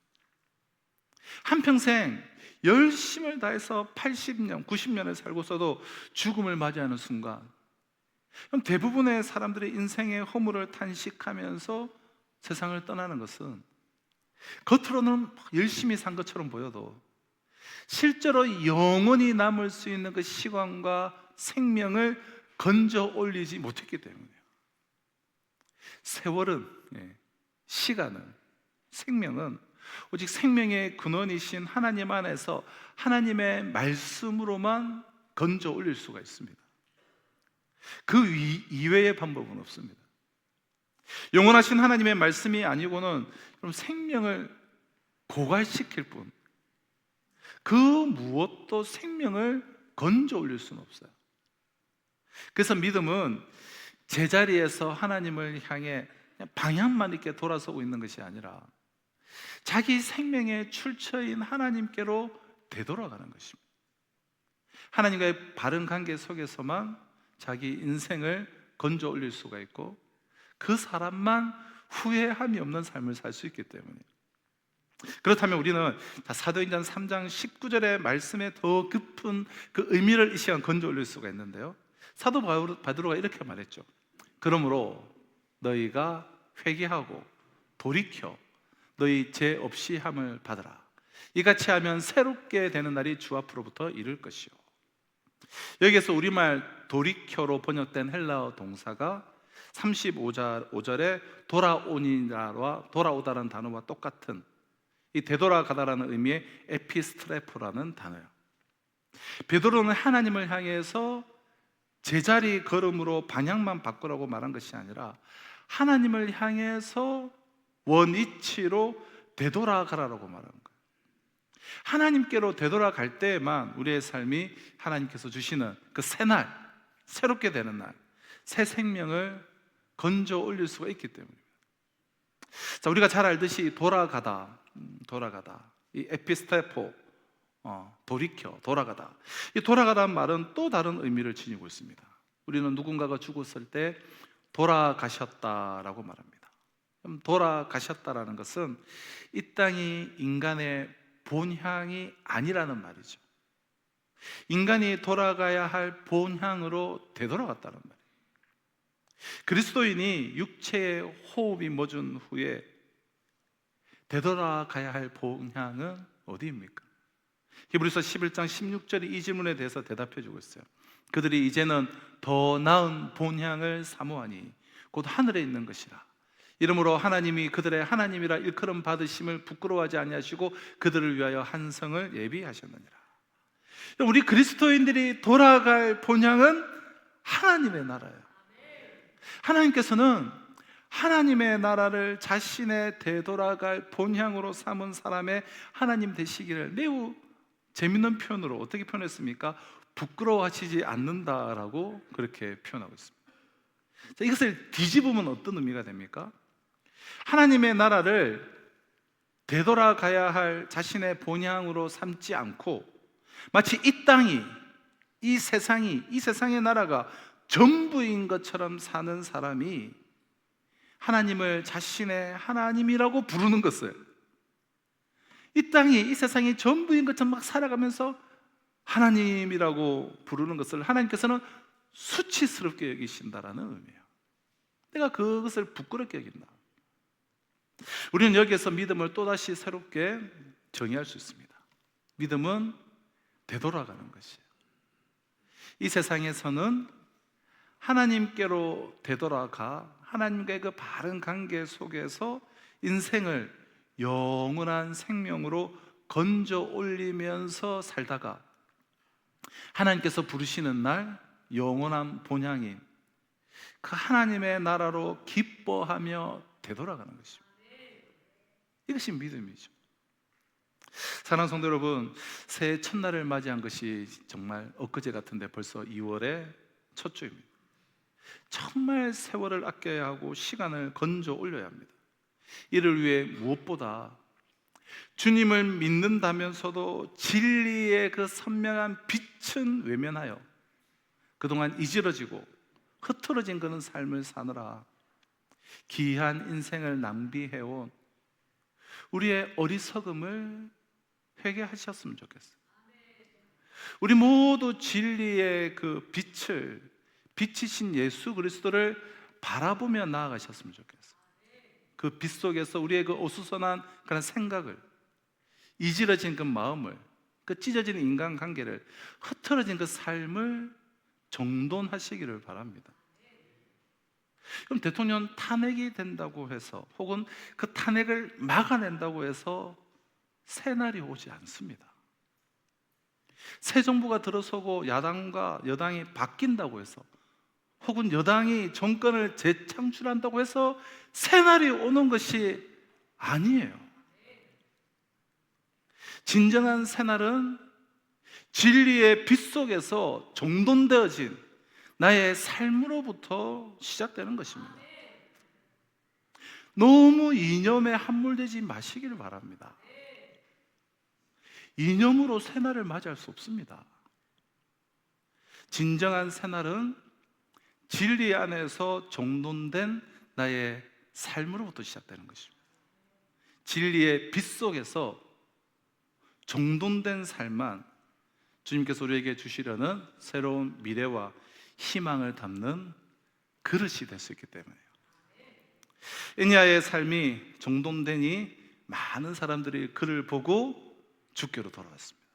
한평생 열심을 다해서 80년, 90년을 살고서도 죽음을 맞이하는 순간, 그럼 대부분의 사람들의 인생의 허물을 탄식하면서 세상을 떠나는 것은 겉으로는 열심히 산 것처럼 보여도 실제로 영원히 남을 수 있는 그 시간과 생명을 건져 올리지 못했기 때문이에요. 세월은, 시간은, 생명은 오직 생명의 근원이신 하나님 안에서 하나님의 말씀으로만 건져 올릴 수가 있습니다. 그 이외의 방법은 없습니다. 영원하신 하나님의 말씀이 아니고는 그럼 생명을 고갈시킬 뿐 그 무엇도 생명을 건져 올릴 수는 없어요. 그래서 믿음은 제자리에서 하나님을 향해 그냥 방향만 있게 돌아서고 있는 것이 아니라 자기 생명의 출처인 하나님께로 되돌아가는 것입니다. 하나님과의 바른 관계 속에서만 자기 인생을 건져 올릴 수가 있고 그 사람만 후회함이 없는 삶을 살 수 있기 때문이에요. 그렇다면 우리는 사도행전 3장 19절의 말씀에 더 깊은 그 의미를 이 시간 건져 올릴 수가 있는데요, 사도 바드로가 이렇게 말했죠. 그러므로 너희가 회개하고 돌이켜 너희 죄 없이 함을 받으라. 이같이 하면 새롭게 되는 날이 주 앞으로부터 이를 것이요. 여기에서 우리말 돌이켜로 번역된 헬라어 동사가 35절에 돌아오니라와 돌아오다라는 단어와 똑같은 이 되돌아가다라는 의미의 에피스트레포라는 단어예요. 베드로는 하나님을 향해서 제자리 걸음으로 방향만 바꾸라고 말한 것이 아니라 하나님을 향해서 원위치로 되돌아가라고 말하는 거예요. 하나님께로 되돌아갈 때에만 우리의 삶이 하나님께서 주시는 그 새날, 새롭게 되는 날, 새 생명을 건져 올릴 수가 있기 때문입니다. 자, 우리가 잘 알듯이 돌아가다, 이 에피스테포, 돌이켜, 돌아가다. 이 돌아가다는 말은 또 다른 의미를 지니고 있습니다. 우리는 누군가가 죽었을 때 돌아가셨다라고 말합니다. 그럼 돌아가셨다라는 것은 이 땅이 인간의 본향이 아니라는 말이죠. 인간이 돌아가야 할 본향으로 되돌아갔다는 말이에요. 그리스도인이 육체의 호흡이 멎은 후에 되돌아가야 할 본향은 어디입니까? 히브리서 11장 16절이 이 질문에 대해서 대답해 주고 있어요. 그들이 이제는 더 나은 본향을 사모하니 곧 하늘에 있는 것이라. 이러므로 하나님이 그들의 하나님이라 일컬음 받으심을 부끄러워하지 아니하시고 그들을 위하여 한 성을 예비하셨느니라. 우리 그리스도인들이 돌아갈 본향은 하나님의 나라예요. 하나님께서는 하나님의 나라를 자신의 되돌아갈 본향으로 삼은 사람의 하나님 되시기를 매우 재밌는 표현으로 어떻게 표현했습니까? 부끄러워하시지 않는다라고 그렇게 표현하고 있습니다. 자, 이것을 뒤집으면 어떤 의미가 됩니까? 하나님의 나라를 되돌아가야 할 자신의 본향으로 삼지 않고 마치 이 땅이, 이 세상의 나라가 전부인 것처럼 사는 사람이 하나님을 자신의 하나님이라고 부르는 것을, 이 땅이, 이 세상이 전부인 것처럼 막 살아가면서 하나님이라고 부르는 것을 하나님께서는 수치스럽게 여기신다라는 의미예요. 내가 그것을 부끄럽게 여긴다. 우리는 여기에서 믿음을 또다시 새롭게 정의할 수 있습니다. 믿음은 되돌아가는 것이에요. 이 세상에서는 하나님께로 되돌아가 하나님과의 그 바른 관계 속에서 인생을 영원한 생명으로 건져 올리면서 살다가 하나님께서 부르시는 날 영원한 본향인 그 하나님의 나라로 기뻐하며 되돌아가는 것입니다. 이것이 믿음이죠. 사랑하는 성도 여러분, 새해 첫날을 맞이한 것이 정말 엊그제 같은데 벌써 2월의 첫 주입니다. 정말 세월을 아껴야 하고 시간을 건져 올려야 합니다. 이를 위해 무엇보다 주님을 믿는다면서도 진리의 그 선명한 빛은 외면하여 그동안 이지러지고 흐트러진 그런 삶을 사느라 귀한 인생을 낭비해온 우리의 어리석음을 회개하셨으면 좋겠어요. 우리 모두 진리의 그 빛을, 빛이신 예수 그리스도를 바라보며 나아가셨으면 좋겠어요. 그 빛 속에서 우리의 그 어수선한 그런 생각을, 이지러진 그 마음을, 그 찢어지는 인간관계를, 흐트러진 그 삶을 정돈하시기를 바랍니다. 그럼 대통령 탄핵이 된다고 해서 혹은 그 탄핵을 막아낸다고 해서 새 날이 오지 않습니다. 새 정부가 들어서고 야당과 여당이 바뀐다고 해서 혹은 여당이 정권을 재창출한다고 해서 새 날이 오는 것이 아니에요. 진정한 새 날은 진리의 빛 속에서 정돈되어진 나의 삶으로부터 시작되는 것입니다. 너무 이념에 함몰되지 마시기를 바랍니다. 이념으로 새날을 맞이할 수 없습니다. 진정한 새날은 진리 안에서 정돈된 나의 삶으로부터 시작되는 것입니다. 진리의 빛 속에서 정돈된 삶만 주님께서 우리에게 주시려는 새로운 미래와 희망을 담는 그릇이 될 수 있기 때문에요. 애니야의 삶이 정돈되니 많은 사람들이 그를 보고 주께로 돌아왔습니다.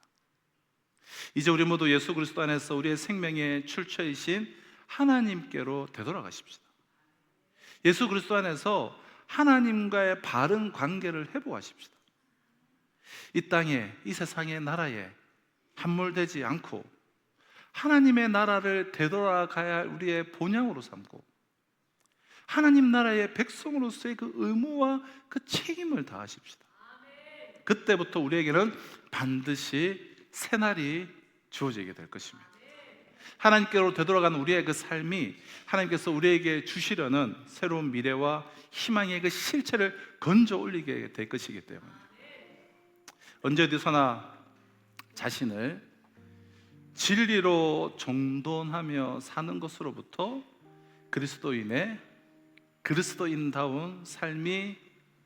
이제 우리 모두 예수 그리스도 안에서 우리의 생명의 출처이신 하나님께로 되돌아가십시다. 예수 그리스도 안에서 하나님과의 바른 관계를 회복하십시다. 이 땅에, 이 세상의 나라에 함몰되지 않고 하나님의 나라를 되돌아가야 할 우리의 본향으로 삼고 하나님 나라의 백성으로서의 그 의무와 그 책임을 다하십시다. 그때부터 우리에게는 반드시 새날이 주어지게 될 것입니다. 하나님께로 되돌아가는 우리의 그 삶이 하나님께서 우리에게 주시려는 새로운 미래와 희망의 그 실체를 건져 올리게 될 것이기 때문에 언제 어디서나 자신을 진리로 정돈하며 사는 것으로부터 그리스도인다운 삶이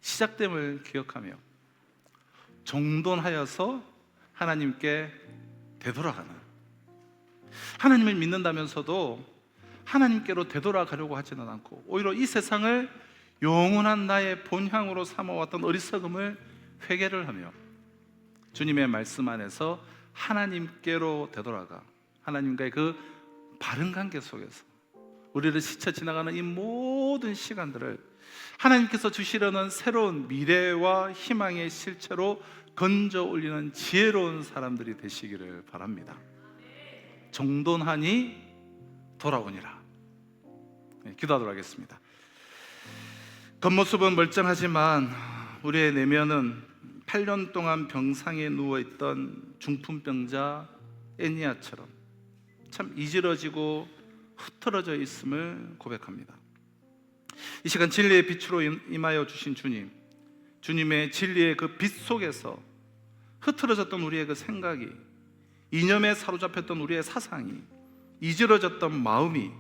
시작됨을 기억하며 정돈하여서 하나님께 되돌아가는, 하나님을 믿는다면서도 하나님께로 되돌아가려고 하지는 않고 오히려 이 세상을 영원한 나의 본향으로 삼아왔던 어리석음을 회개를 하며 주님의 말씀 안에서 하나님께로 되돌아가 하나님과의 그 바른 관계 속에서 우리를 스쳐 지나가는 이 모든 시간들을 하나님께서 주시려는 새로운 미래와 희망의 실체로 건져 올리는 지혜로운 사람들이 되시기를 바랍니다. 정돈하니 돌아오니라. 기도하도록 하겠습니다. 겉모습은 멀쩡하지만 우리의 내면은 8년 동안 병상에 누워있던 중풍병자 애니야처럼 참 이지러지고 흐트러져 있음을 고백합니다. 이 시간 진리의 빛으로 임하여 주신 주님, 주님의 진리의 그 빛 속에서 흐트러졌던 우리의 그 생각이, 이념에 사로잡혔던 우리의 사상이, 이지러졌던 마음이,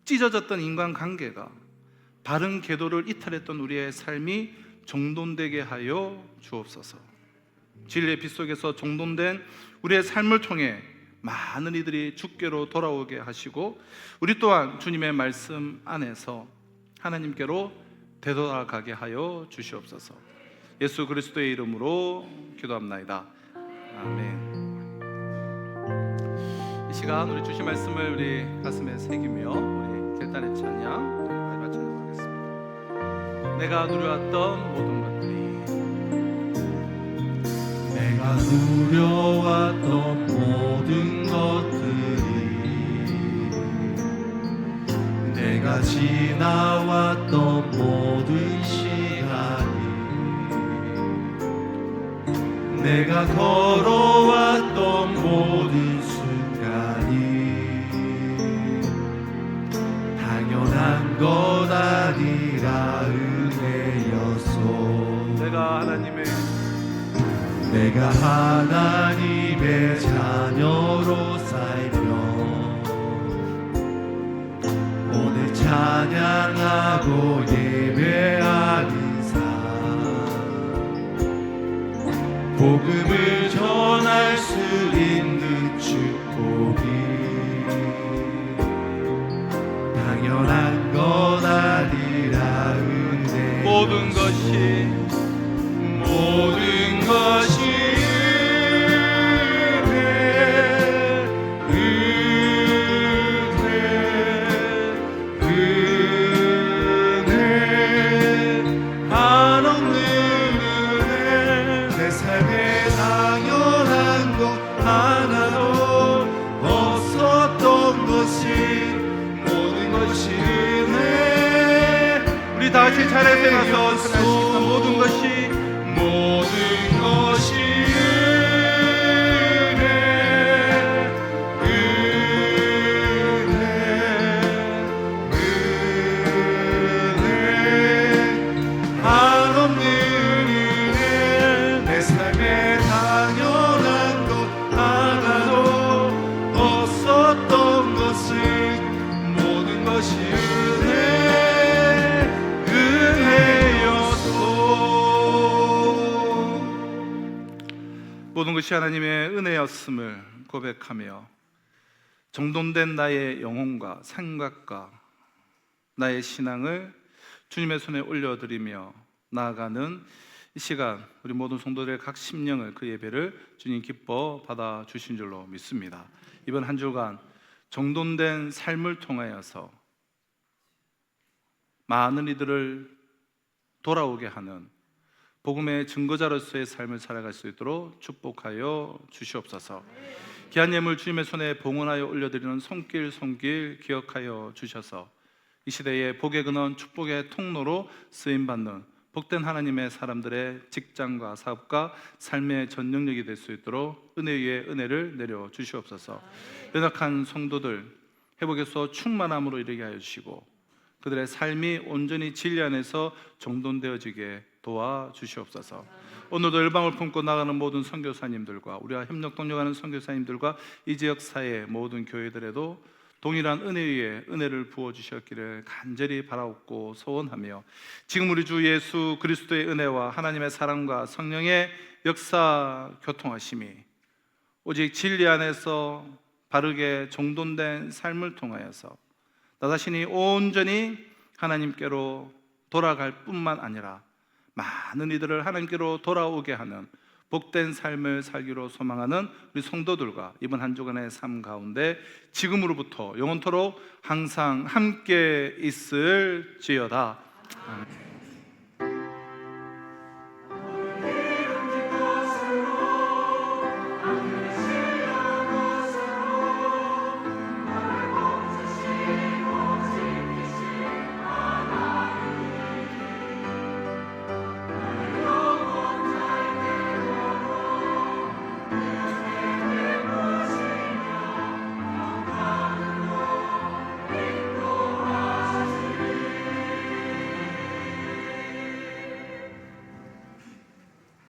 찢어졌던 인간관계가, 바른 계도를 이탈했던 우리의 삶이 정돈되게 하여 주옵소서. 진리의 빛 속에서 정돈된 우리의 삶을 통해 많은 이들이 주께로 돌아오게 하시고, 우리 또한 주님의 말씀 안에서 하나님께로 되돌아가게 하여 주시옵소서. 예수 그리스도의 이름으로 기도합나이다. 아멘. 이 시간 우리 주신 말씀을 우리 가슴에 새기며 우리 결단의 찬양 우리 마치도록 하겠습니다. 내가 누려왔던 모든 것들이, 내가 누려왔던 모든 것들이, 내가 지나왔던 모든 시간이, 내가 걸어왔던 모든 순간이 당연한 것 아니라 은혜였소. 내가 하나님의 자녀로 살며 오늘 찬양하고 예배하는 삶, 복음을 전할 수 있는 축복이 당연한 것 아니라 은혜. 모든 것이 다 같이 차례에 가서 찬양하시겠습니다. 모든 것이 한없는 은혜, 내 삶에 당연한 것 하나도 없었던 것을 모든 것이 모든 것이 하나님의 은혜였음을 고백하며 정돈된 나의 영혼과 생각과 나의 신앙을 주님의 손에 올려드리며 나아가는 이 시간, 우리 모든 성도들의 각 심령을, 그 예배를 주님 기뻐 받아주신 줄로 믿습니다. 이번 한 주간 정돈된 삶을 통하여서 많은 이들을 돌아오게 하는 복음의 증거자로서의 삶을 살아갈 수 있도록 축복하여 주시옵소서. 귀한 예물 주님의 손에 봉헌하여 올려드리는 손길 기억하여 주셔서 이 시대에 복의 근원, 축복의 통로로 쓰임받는 복된 하나님의 사람들의 직장과 사업과 삶의 전능력이 될 수 있도록 은혜 위에 은혜를 내려 주시옵소서. 연약한 성도들 회복에서 충만함으로 이르게 하여 주시고 그들의 삶이 온전히 진리 안에서 정돈되어지게 도와주시옵소서. 오늘도 열방을 품고 나가는 모든 선교사님들과 우리와 협력 동력하는 선교사님들과 이 지역 사회 모든 교회들에도 동일한 은혜 위에 은혜를 부어주셨기를 간절히 바라옵고 소원하며, 지금 우리 주 예수 그리스도의 은혜와 하나님의 사랑과 성령의 역사 교통하심이 오직 진리 안에서 바르게 정돈된 삶을 통하여서 나 자신이 온전히 하나님께로 돌아갈 뿐만 아니라 많은 이들을 하나님께로 돌아오게 하는 복된 삶을 살기로 소망하는 우리 성도들과 이번 한 주간의 삶 가운데 지금으로부터 영원토록 항상 함께 있을지어다. 아멘.